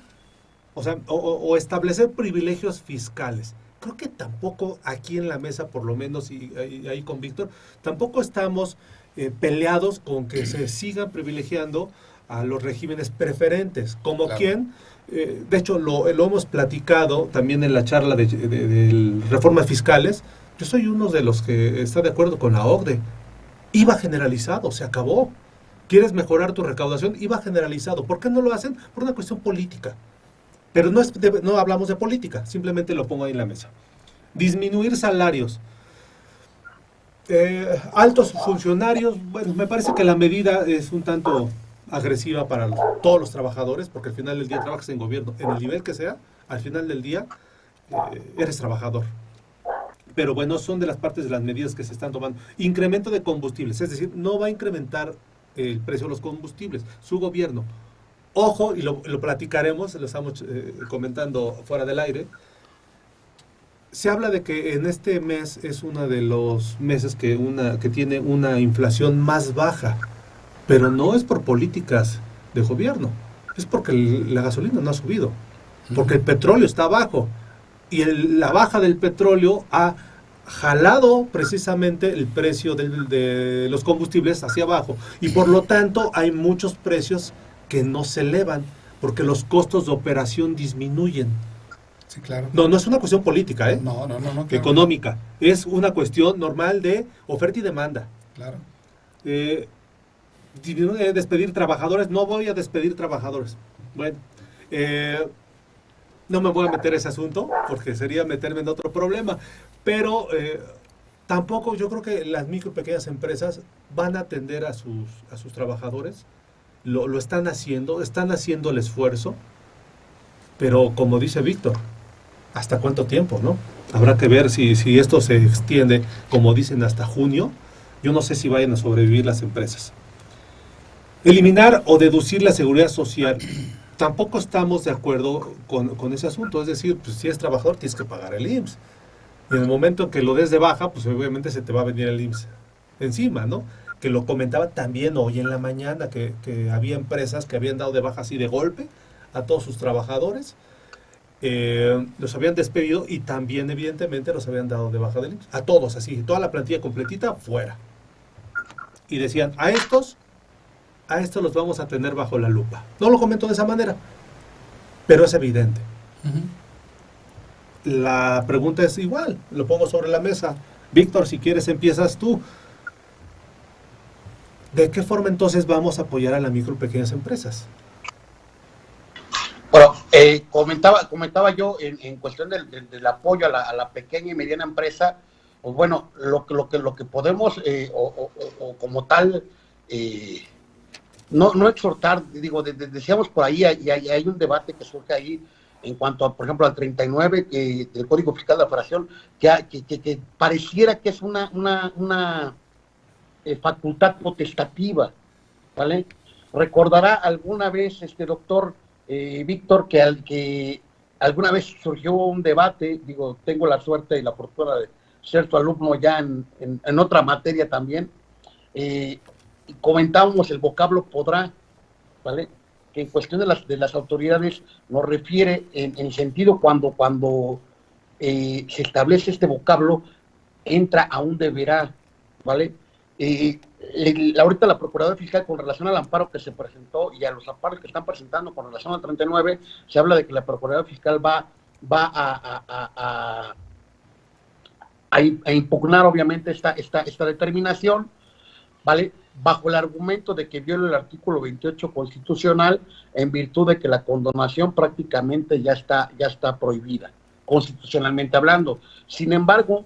o establecer privilegios fiscales. Creo que tampoco aquí en la mesa, por lo menos, y ahí con Víctor, tampoco estamos peleados con que se sigan privilegiando a los regímenes preferentes, como quien, de hecho lo hemos platicado también en la charla de reformas fiscales. Yo soy uno de los que está de acuerdo con la OCDE. IVA generalizado, se acabó. ¿Quieres mejorar tu recaudación? IVA generalizado. ¿Por qué no lo hacen? Por una cuestión política. Pero no hablamos de política, simplemente lo pongo ahí en la mesa. Disminuir salarios. Altos funcionarios, bueno, me parece que la medida es un tanto agresiva para todos los trabajadores, porque al final del día trabajas en gobierno, en el nivel que sea, al final del día eres trabajador. Pero bueno, son de las partes de las medidas que se están tomando. Incremento de combustibles, es decir, no va a incrementar el precio de los combustibles, su gobierno. Ojo, y lo platicaremos, lo estamos comentando fuera del aire. Se habla de que en este mes es uno de los meses que tiene una inflación más baja, pero no es por políticas de gobierno, es porque la gasolina no ha subido, porque el petróleo está bajo, y la baja del petróleo ha jalado precisamente el precio de los combustibles hacia abajo, y por lo tanto hay muchos precios que no se elevan, porque los costos de operación disminuyen. Sí, claro. No es una cuestión política, ¿eh? No, claro. Económica. Es una cuestión normal de oferta y demanda. Claro. Despedir trabajadores, no voy a despedir trabajadores. Bueno, no me voy a meter ese asunto, porque sería meterme en otro problema, pero tampoco yo creo que las micro y pequeñas empresas van a atender a sus trabajadores. Lo están haciendo el esfuerzo, pero como dice Víctor, ¿hasta cuánto tiempo, no? Habrá que ver si esto se extiende, como dicen, hasta junio. Yo no sé si vayan a sobrevivir las empresas. Eliminar o deducir la seguridad social. Tampoco estamos de acuerdo con ese asunto. Es decir, pues, si eres trabajador tienes que pagar el IMSS. Y en el momento en que lo des de baja, pues obviamente se te va a venir el IMSS encima, ¿no? Que lo comentaba también hoy en la mañana, que había empresas que habían dado de baja así de golpe a todos sus trabajadores, los habían despedido y también evidentemente los habían dado de baja del IMSS. A todos así, toda la plantilla completita fuera. Y decían, a estos a estos los vamos a tener bajo la lupa. No lo comento de esa manera, pero es evidente. La pregunta es igual, lo pongo sobre la mesa. Víctor, si quieres empiezas tú. ¿De qué forma entonces vamos a apoyar a las micro y pequeñas empresas? Bueno, comentaba yo en cuestión del apoyo a la pequeña y mediana empresa. Pues bueno, lo que podemos o como tal no exhortar, digo, decíamos por ahí, y hay un debate que surge ahí en cuanto a, por ejemplo, al 39 del Código Fiscal de la Federación, que pareciera que es una facultad potestativa, ¿vale? Recordará alguna vez, doctor Víctor, que alguna vez surgió un debate, digo, tengo la suerte y la fortuna de ser tu alumno ya en otra materia también, y comentábamos el vocablo podrá, ¿vale? Que en cuestión de las autoridades nos refiere en sentido cuando se establece este vocablo, entra a un deberá, ¿vale? Ahorita la Procuradora Fiscal, con relación al amparo que se presentó y a los amparos que están presentando con relación al 39, se habla de que la Procuradora Fiscal va a impugnar obviamente esta determinación, ¿vale? Bajo el argumento de que viola el artículo 28 constitucional, en virtud de que la condonación prácticamente ya está prohibida, constitucionalmente hablando. Sin embargo,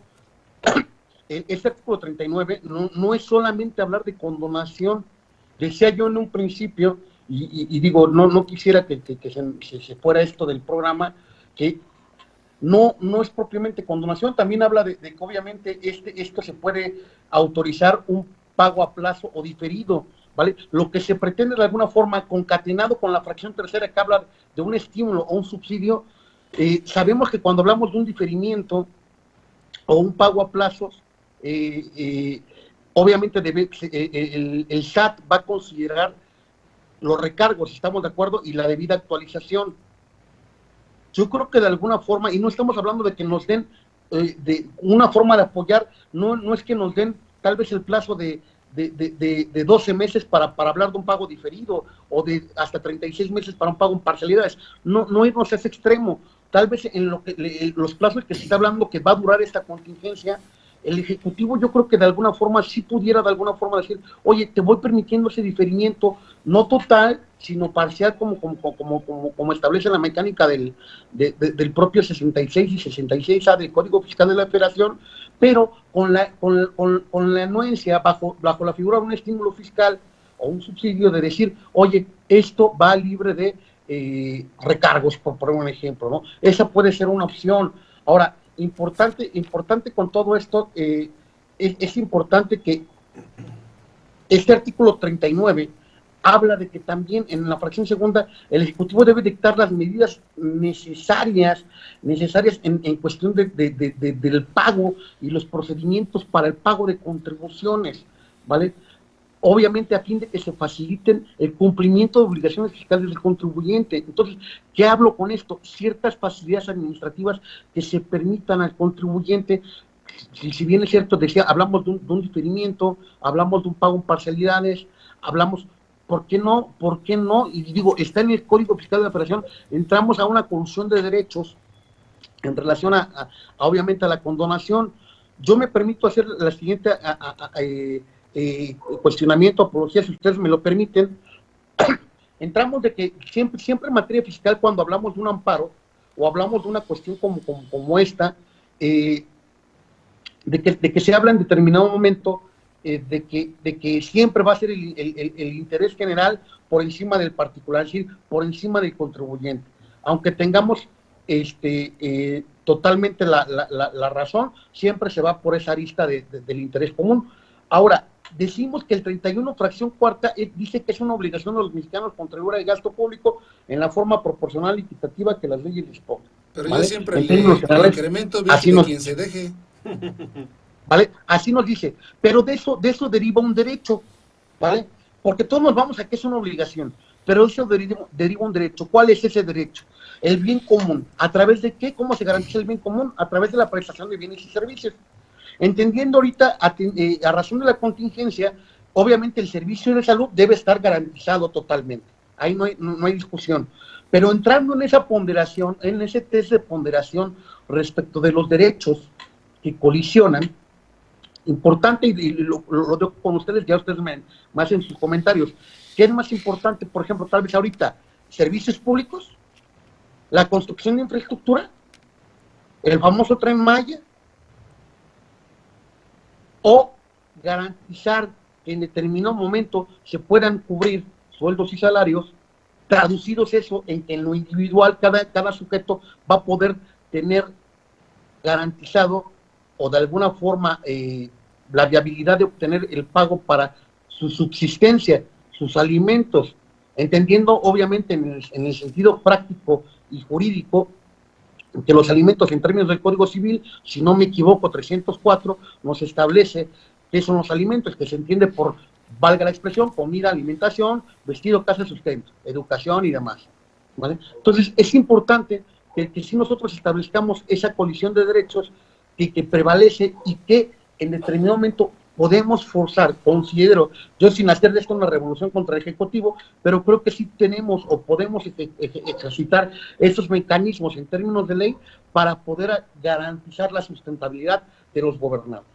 este artículo 39 no es solamente hablar de condonación. Decía yo en un principio, y digo, no quisiera que se fuera esto del programa, que no es propiamente condonación, también habla de que obviamente esto se puede autorizar un pago a plazo o diferido, ¿vale? Lo que se pretende de alguna forma, concatenado con la fracción tercera que habla de un estímulo o un subsidio, sabemos que cuando hablamos de un diferimiento o un pago a plazos, obviamente el SAT va a considerar los recargos, estamos de acuerdo, y la debida actualización. Yo creo que de alguna forma, y no estamos hablando de que nos den de una forma de apoyar, no es que nos den tal vez el plazo de 12 meses para hablar de un pago diferido, o de hasta 36 meses para un pago en parcialidades, no irnos a ese extremo. Tal vez en los plazos que se está hablando que va a durar esta contingencia, el Ejecutivo yo creo que de alguna forma sí pudiera de alguna forma decir, oye, te voy permitiendo ese diferimiento, no total, sino parcial, como establece la mecánica del propio 66 y 66A del Código Fiscal de la Federación, pero con la anuencia bajo la figura de un estímulo fiscal o un subsidio de decir, oye, esto va libre de recargos, por poner un ejemplo, ¿no? Esa puede ser una opción. Ahora, importante con todo esto, es importante que este artículo 39 habla de que también en la fracción segunda el Ejecutivo debe dictar las medidas necesarias en cuestión del pago y los procedimientos para el pago de contribuciones, ¿vale? Obviamente a fin de que se faciliten el cumplimiento de obligaciones fiscales del contribuyente. Entonces, ¿qué hablo con esto? Ciertas facilidades administrativas que se permitan al contribuyente, si bien es cierto, hablamos de un diferimiento, hablamos de un pago en parcialidades, hablamos, ¿por qué no? Y digo, está en el Código Fiscal de la Federación, entramos a una colusión de derechos en relación obviamente a la condonación. Yo me permito hacer la siguiente cuestionamiento, apología, si ustedes me lo permiten. Entramos de que siempre en materia fiscal, cuando hablamos de un amparo o hablamos de una cuestión como esta, de que se habla en determinado momento de que siempre va a ser el interés general por encima del particular, es decir, por encima del contribuyente, aunque tengamos totalmente la razón, siempre se va por esa arista del interés común. Ahora, decimos que el 31 fracción cuarta dice que es una obligación de los mexicanos contribuir al gasto público en la forma proporcional y equitativa que las leyes disponen. Pero ¿vale? yo siempre el incremento viene de quien se deje. ¿Vale? Así nos dice. Pero de eso deriva un derecho, ¿vale? Porque todos nos vamos a que es una obligación, pero eso deriva un derecho. ¿Cuál es ese derecho? El bien común. ¿A través de qué? ¿Cómo se garantiza el bien común? A través de la prestación de bienes y servicios. Entendiendo ahorita, a razón de la contingencia, obviamente el servicio de salud debe estar garantizado totalmente, ahí no hay discusión, pero entrando en esa ponderación, en ese test de ponderación respecto de los derechos que colisionan, importante, y lo dejo con ustedes, ya ustedes me hacen sus comentarios, ¿qué es más importante, por ejemplo, tal vez ahorita, servicios públicos, la construcción de infraestructura, el famoso Tren Maya, o garantizar que en determinado momento se puedan cubrir sueldos y salarios, traducidos eso en que en lo individual cada sujeto va a poder tener garantizado o de alguna forma la viabilidad de obtener el pago para su subsistencia, sus alimentos, entendiendo obviamente en el sentido práctico y jurídico que los alimentos en términos del Código Civil, si no me equivoco, 304, nos establece qué son los alimentos, que se entiende por, valga la expresión, comida, alimentación, vestido, casa, sustento, educación y demás, ¿vale? Entonces es importante que si nosotros establezcamos esa colisión de derechos que prevalece y que en determinado momento podemos forzar, considero, yo sin hacer de esto una revolución contra el Ejecutivo, pero creo que sí tenemos o podemos ejercitar esos mecanismos en términos de ley para poder garantizar la sustentabilidad de los gobernados.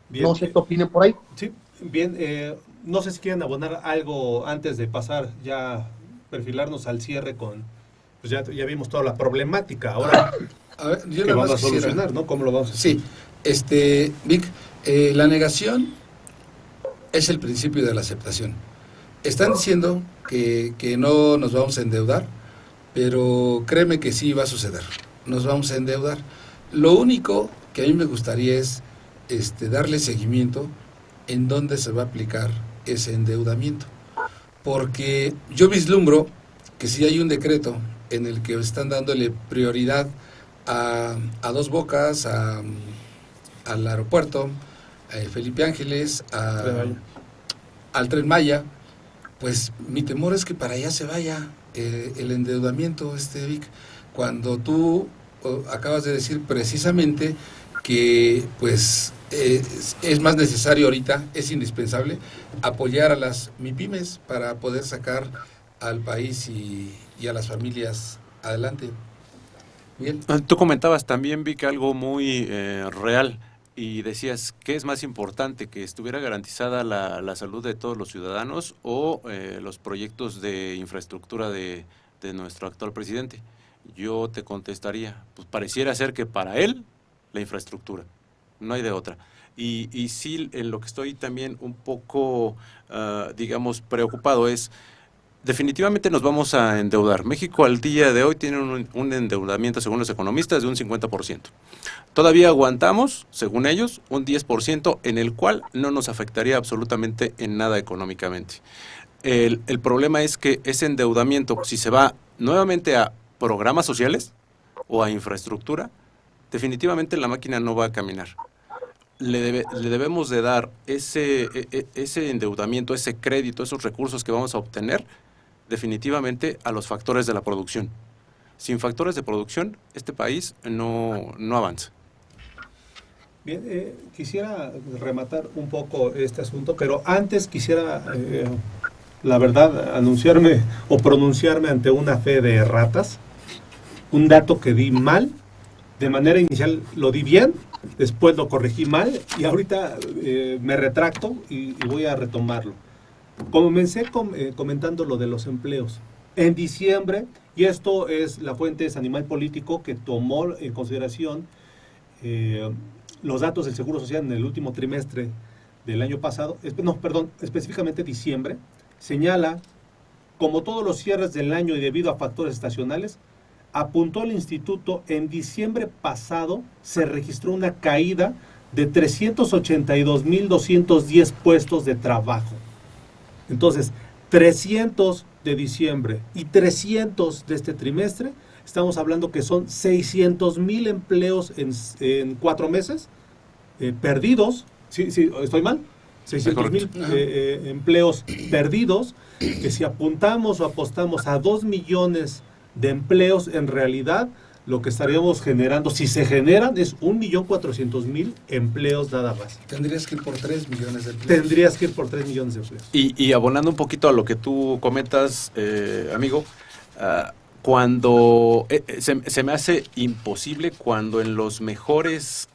Bien, no sé qué opinen por ahí. Sí, bien, no sé si quieren abonar algo antes de pasar ya, perfilarnos al cierre con, pues ya vimos toda la problemática, ahora a ver, yo que vamos a quisiera solucionar, ¿no? ¿Cómo lo vamos a hacer? Sí, Vic, la negación es el principio de la aceptación. Están diciendo que no nos vamos a endeudar, pero créeme que sí va a suceder, nos vamos a endeudar. Lo único que a mí me gustaría es darle seguimiento en dónde se va a aplicar ese endeudamiento, porque yo vislumbro que si hay un decreto en el que están dándole prioridad a Dos Bocas, al aeropuerto, Felipe Ángeles, al Tren Maya, pues mi temor es que para allá se vaya el endeudamiento, Vic, cuando tú acabas de decir precisamente que pues es más necesario ahorita, es indispensable apoyar a las MIPYMES para poder sacar al país y a las familias adelante. Bien. Tú comentabas también, Vic, algo muy real, y decías, ¿qué es más importante? ¿Que estuviera garantizada la salud de todos los ciudadanos o los proyectos de infraestructura de nuestro actual presidente? Yo te contestaría, pues pareciera ser que para él, la infraestructura, no hay de otra. Y sí, en lo que estoy también un poco, digamos, preocupado es, definitivamente nos vamos a endeudar. México al día de hoy tiene un endeudamiento, según los economistas, de un 50%. Todavía aguantamos, según ellos, un 10% en el cual no nos afectaría absolutamente en nada económicamente. El problema es que ese endeudamiento, si se va nuevamente a programas sociales o a infraestructura, definitivamente la máquina no va a caminar. Le debemos de dar ese endeudamiento, ese crédito, esos recursos que vamos a obtener, definitivamente a los factores de la producción. Sin factores de producción, este país no avanza. Bien, quisiera rematar un poco este asunto, pero antes quisiera, la verdad, anunciarme o pronunciarme ante una fe de erratas. Un dato que di mal, de manera inicial lo di bien, después lo corregí mal y ahorita me retracto y voy a retomarlo. Comencé comentando lo de los empleos. En diciembre, y esto es la fuente es Animal Político, que tomó en consideración los datos del Seguro Social en el último trimestre del año pasado, específicamente diciembre, señala, como todos los cierres del año y debido a factores estacionales, apuntó el instituto, en diciembre pasado se registró una caída de 382.210 puestos de trabajo. Entonces, 300 de diciembre y 300 de este trimestre, estamos hablando que son 600,000 empleos en 4 meses perdidos. Sí, ¿estoy mal? 600,000 empleos perdidos, que si apuntamos o apostamos a 2 millones de empleos, en realidad lo que estaríamos generando, si se generan, es 1.400.000 empleos nada más. Tendrías que ir por 3 millones de empleos. Tendrías que ir por 3 millones de empleos. Y abonando un poquito a lo que tú comentas, amigo, cuando se me hace imposible cuando en las mejores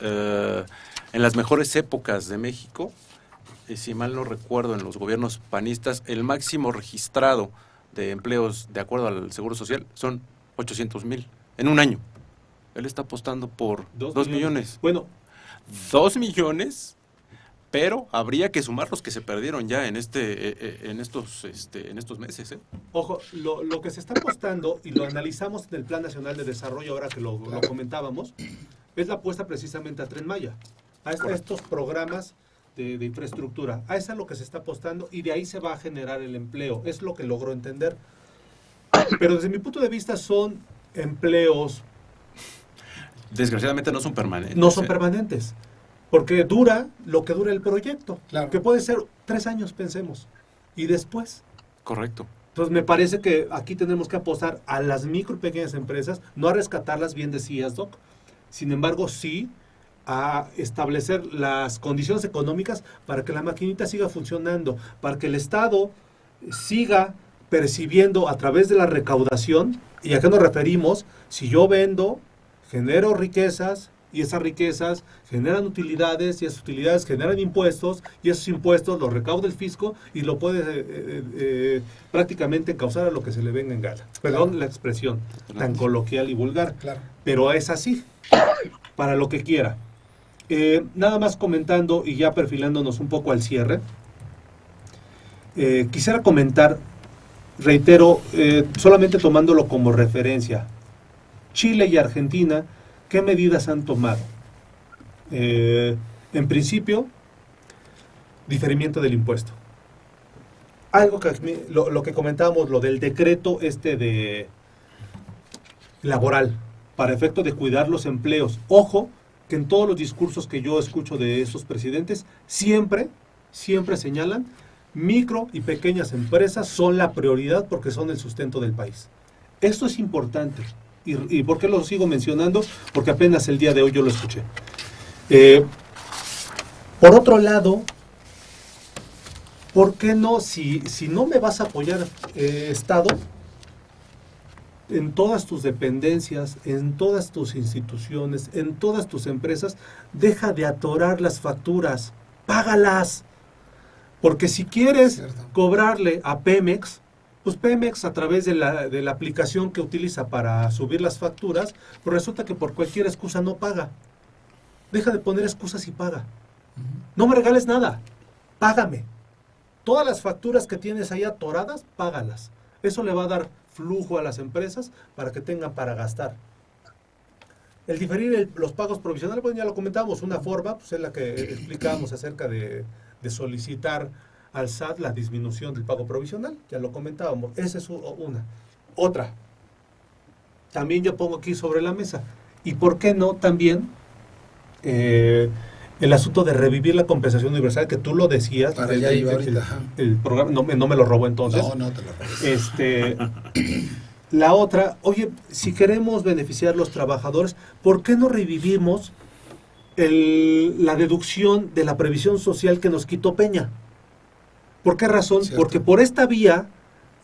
épocas de México, si mal no recuerdo, en los gobiernos panistas, el máximo registrado de empleos de acuerdo al Seguro Social son 800,000 en un año. Él está apostando por 2 millones. Bueno, 2 millones, pero habría que sumar los que se perdieron ya en estos meses. Ojo, lo que se está apostando, y lo analizamos en el Plan Nacional de Desarrollo, ahora que lo comentábamos, es la apuesta precisamente a Tren Maya, a estos programas de infraestructura. A eso es lo que se está apostando y de ahí se va a generar el empleo. Es lo que logro entender. Pero desde mi punto de vista son empleos... Desgraciadamente no son permanentes. No son permanentes. Porque dura lo que dura el proyecto. Claro. Que puede ser 3 años, pensemos. Y después... Correcto. Entonces me parece que aquí tenemos que apostar a las micro y pequeñas empresas, no a rescatarlas, bien decías, Doc. Sin embargo, sí a establecer las condiciones económicas para que la maquinita siga funcionando, para que el Estado siga percibiendo a través de la recaudación. ¿Y a qué nos referimos? Si yo vendo, genero riquezas, y esas riquezas generan utilidades, y esas utilidades generan impuestos, y esos impuestos los recauda el fisco y lo puede prácticamente causar a lo que se le venga en gana. Perdón la expresión tan coloquial y vulgar, pero es así, para lo que quiera. Nada más comentando y ya perfilándonos un poco al cierre, quisiera comentar, reitero, solamente tomándolo como referencia, Chile y Argentina, ¿qué medidas han tomado? En principio, diferimiento del impuesto. Algo que lo que comentábamos, lo del decreto de laboral, para efecto de cuidar los empleos. Ojo, que en todos los discursos que yo escucho de esos presidentes, siempre señalan, micro y pequeñas empresas son la prioridad porque son el sustento del país. Esto es importante. ¿Y por qué lo sigo mencionando? Porque apenas el día de hoy yo lo escuché. Por otro lado, ¿por qué no? Si no me vas a apoyar, Estado, en todas tus dependencias, en todas tus instituciones, en todas tus empresas, deja de atorar las facturas, págalas. Porque si quieres cobrarle a Pemex, pues Pemex, a través de la aplicación que utiliza para subir las facturas, pues resulta que por cualquier excusa no paga. Deja de poner excusas y paga. No me regales nada, págame. Todas las facturas que tienes ahí atoradas, págalas. Eso le va a dar flujo a las empresas para que tengan para gastar. El diferir los pagos provisionales, pues ya lo comentábamos, una forma, pues es la que explicábamos acerca de solicitar al SAT la disminución del pago provisional, ya lo comentábamos. Esa es una. Otra, también yo pongo aquí sobre la mesa, y por qué no también el asunto de revivir la compensación universal, que tú lo decías. Para allá iba ahorita. El programa, no me lo robó entonces. No te lo robó. La otra, oye, si queremos beneficiar a los trabajadores, ¿por qué no revivimos la deducción de la previsión social que nos quitó Peña? ¿Por qué razón? Cierto. Porque por esta vía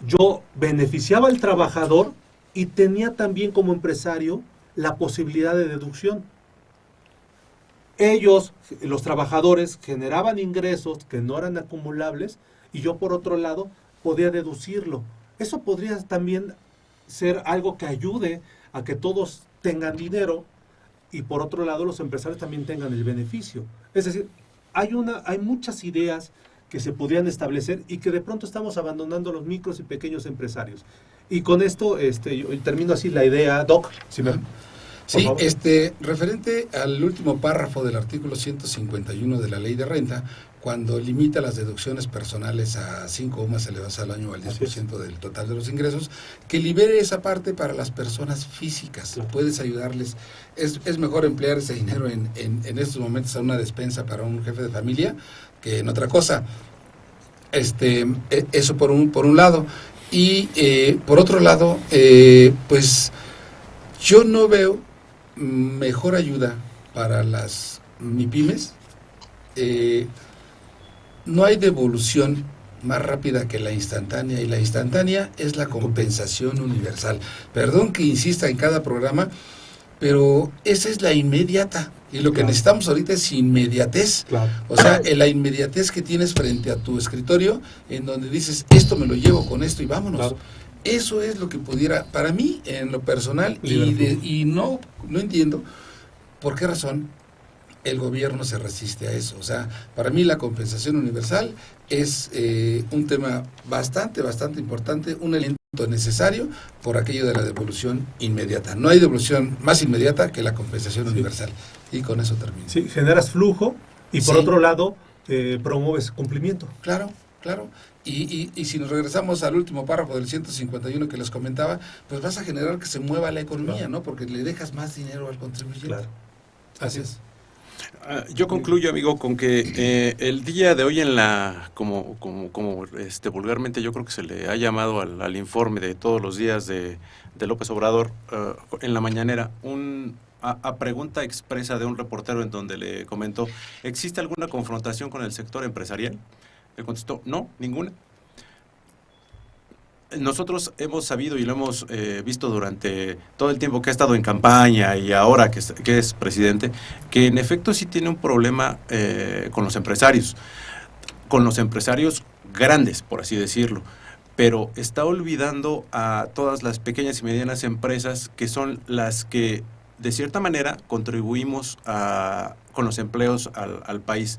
yo beneficiaba al trabajador y tenía también como empresario la posibilidad de deducción. Ellos, los trabajadores, generaban ingresos que no eran acumulables y yo por otro lado podía deducirlo. Eso podría también ser algo que ayude a que todos tengan dinero y por otro lado los empresarios también tengan el beneficio. Es decir, hay muchas ideas que se podrían establecer y que de pronto estamos abandonando los micros y pequeños empresarios. Y con esto yo termino así la idea, Doc, si me... Sí, referente al último párrafo del artículo 151 de la Ley de Renta, cuando limita las deducciones personales a 5 UMAS elevadas al año o al 10% del total de los ingresos, que libere esa parte para las personas físicas. Claro. Puedes ayudarles. Es mejor emplear ese dinero en estos momentos a una despensa para un jefe de familia que en otra cosa. Eso por un lado. Y por otro lado, pues Yo no veo mejor ayuda para las MIPYMES. No hay devolución más rápida que la instantánea, y la instantánea es la compensación universal. Perdón que insista en cada programa, pero esa es la inmediata, y lo que necesitamos ahorita es inmediatez. O sea, la inmediatez que tienes frente a tu escritorio, en donde dices, esto me lo llevo con esto y vámonos. Eso es lo que pudiera, para mí, en lo personal, y no entiendo por qué razón el gobierno se resiste a eso. O sea, para mí la compensación universal es un tema bastante importante, un elemento necesario por aquello de la devolución inmediata. No hay devolución más inmediata que la compensación universal. Y con eso termino. Sí, generas flujo y por otro lado promueves cumplimiento. Claro. Y si nos regresamos al último párrafo del 151 que les comentaba, pues vas a generar que se mueva la economía, ¿no? Porque le dejas más dinero al contribuyente. Claro. Así es. Yo concluyo, amigo, con que el día de hoy en como vulgarmente yo creo que se le ha llamado al informe de todos los días de López Obrador, en la mañanera, a pregunta expresa de un reportero en donde le comentó, ¿existe alguna confrontación con el sector empresarial? Le contestó, no, ninguna. Nosotros hemos sabido y lo hemos visto durante todo el tiempo que ha estado en campaña y ahora que es presidente, que en efecto sí tiene un problema con los empresarios grandes, por así decirlo, pero está olvidando a todas las pequeñas y medianas empresas que son las que de cierta manera contribuimos con los empleos al país.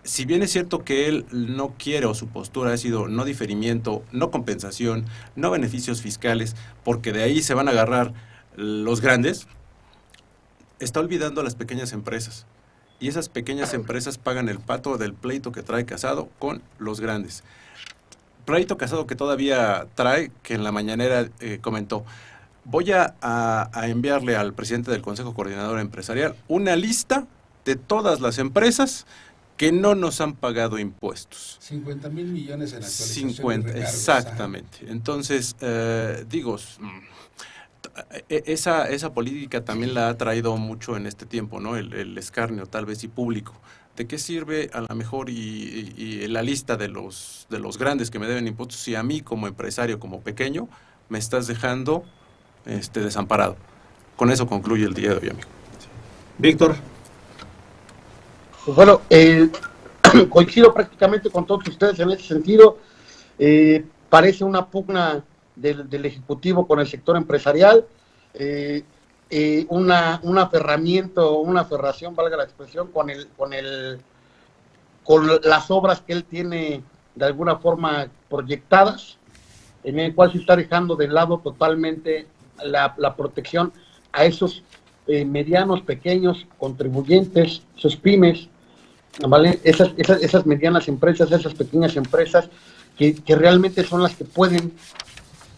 Si bien es cierto que él no quiere, o su postura ha sido no diferimiento, no compensación, no beneficios fiscales, porque de ahí se van a agarrar los grandes, está olvidando a las pequeñas empresas. Y esas pequeñas empresas pagan el pato del pleito que trae Casado con los grandes. Pleito Casado que todavía trae, que en la mañanera comentó, voy a enviarle al presidente del Consejo Coordinador Empresarial una lista de todas las empresas que no nos han pagado impuestos. 50,000 millones en actualización. 50, exactamente. Entonces, esa política también la ha traído mucho en este tiempo, ¿no? El escarnio, tal vez, y público. ¿De qué sirve a lo mejor y la lista de los grandes que me deben impuestos si a mí como empresario, como pequeño, me estás dejando desamparado? Con eso concluye el día de hoy, amigo. Víctor. Pues bueno, coincido prácticamente con todos ustedes en ese sentido. Parece una pugna del Ejecutivo con el sector empresarial, un aferramiento, una aferración, valga la expresión, con las obras que él tiene de alguna forma proyectadas, en el cual se está dejando de lado totalmente la protección a esos medianos, pequeños contribuyentes, esos pymes, ¿vale? Esas medianas empresas, esas pequeñas empresas que realmente son las que pueden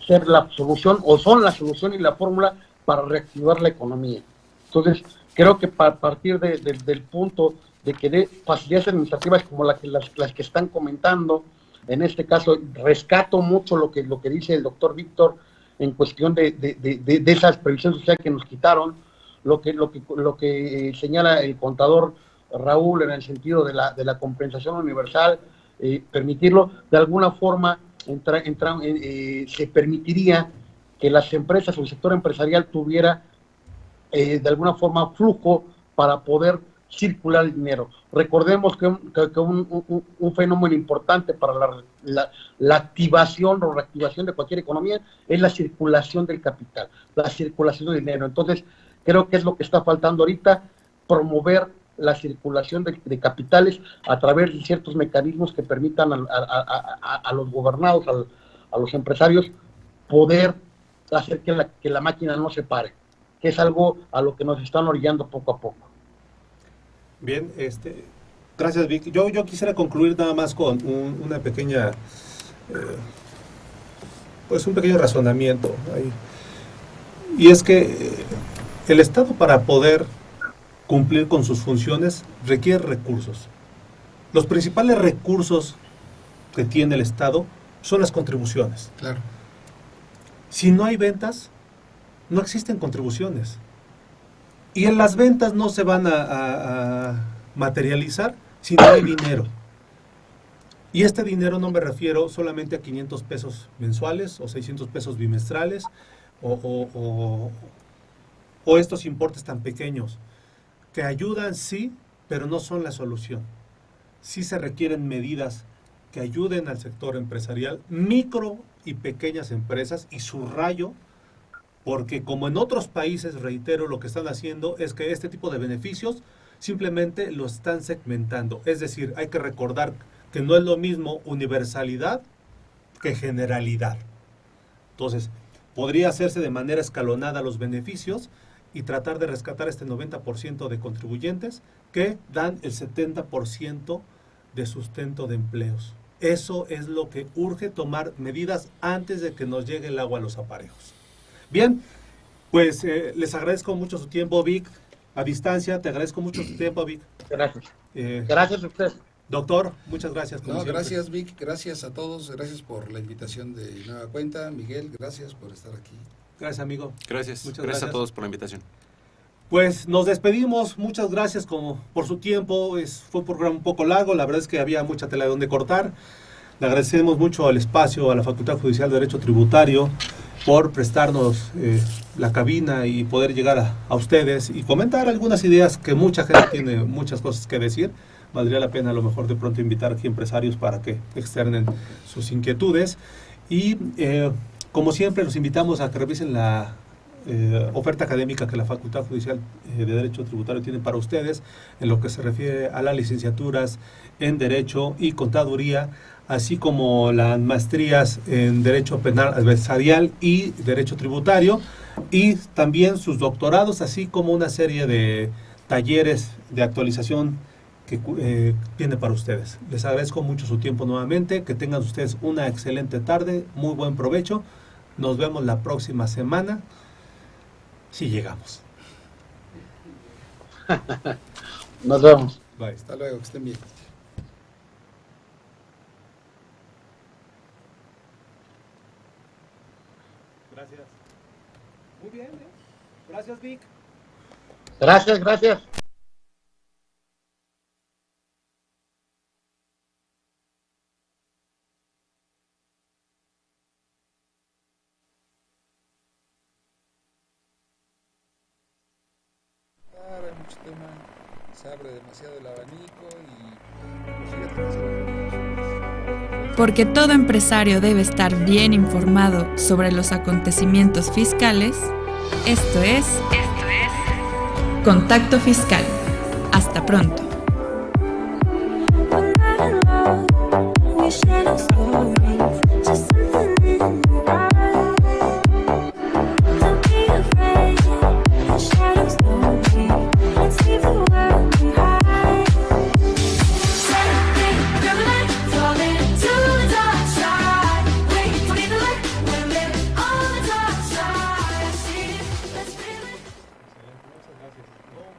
ser la solución, o son la solución y la fórmula para reactivar la economía. Entonces, creo que para partir del punto de que dé facilidades administrativas como las que están comentando, en este caso rescato mucho lo que dice el doctor Víctor en cuestión de esas previsiones sociales que nos quitaron, lo que señala el contador Raúl en el sentido de la compensación universal, permitirlo, de alguna forma se permitiría que las empresas o el sector empresarial tuviera de alguna forma flujo para poder circular el dinero. Recordemos que un fenómeno importante para la activación o reactivación de cualquier economía es la circulación del capital, la circulación del dinero. Entonces, creo que es lo que está faltando ahorita, promover la circulación de capitales a través de ciertos mecanismos que permitan a los gobernados, a los empresarios, poder hacer que la máquina no se pare, que es algo a lo que nos están orillando poco a poco. Bien, gracias, Vic. Yo quisiera concluir nada más con una pequeña, un pequeño razonamiento ahí. Y es que el Estado, para poder cumplir con sus funciones, requiere recursos. Los principales recursos que tiene el Estado son las contribuciones. Claro. Si no hay ventas, no existen contribuciones. Y en las ventas no se van a materializar si no hay dinero. Y este dinero no me refiero solamente a 500 pesos mensuales o 600 pesos bimestrales o estos importes tan pequeños que ayudan, sí, pero no son la solución. Sí se requieren medidas que ayuden al sector empresarial, micro y pequeñas empresas, y subrayo, porque como en otros países, reitero, lo que están haciendo es que este tipo de beneficios simplemente lo están segmentando. Es decir, hay que recordar que no es lo mismo universalidad que generalidad. Entonces, podría hacerse de manera escalonada los beneficios y tratar de rescatar este 90% de contribuyentes que dan el 70% de sustento de empleos. Eso es lo que urge, tomar medidas antes de que nos llegue el agua a los aparejos. Bien, pues les agradezco mucho su tiempo, Vic. A distancia, te agradezco mucho su tiempo, Vic. Gracias. Gracias a usted. Doctor, muchas gracias. No, gracias, Vic. Gracias a todos. Gracias por la invitación de nueva cuenta. Miguel, gracias por estar aquí. Gracias, amigo. Gracias. Muchas Gracias a todos por la invitación. Pues nos despedimos, muchas gracias por su tiempo. Fue un programa un poco largo, la verdad es que había mucha tela de donde cortar. Le agradecemos mucho al espacio, a la Facultad Judicial de Derecho Tributario, por prestarnos la cabina y poder llegar a ustedes y comentar algunas ideas que mucha gente tiene muchas cosas que decir. Valdría la pena a lo mejor de pronto invitar aquí empresarios para que externen sus inquietudes. Y como siempre los invitamos a que revisen la oferta académica que la Facultad Judicial de Derecho Tributario tiene para ustedes en lo que se refiere a las licenciaturas en Derecho y Contaduría, así como las maestrías en Derecho Penal Adversarial y Derecho Tributario, y también sus doctorados, así como una serie de talleres de actualización que tiene para ustedes. Les agradezco mucho su tiempo nuevamente, que tengan ustedes una excelente tarde, muy buen provecho, nos vemos la próxima semana. Si llegamos. Nos vemos. Bye. Hasta luego, que estén bien. Gracias. Muy bien, Gracias, Vic. Gracias, gracias. Hay mucho tema, se abre demasiado el abanico y Porque todo empresario debe estar bien informado sobre los acontecimientos fiscales, esto es Contacto Fiscal. Hasta pronto.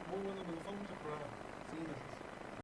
Muy bueno, me gustó mucho el programa. Sí, gracias.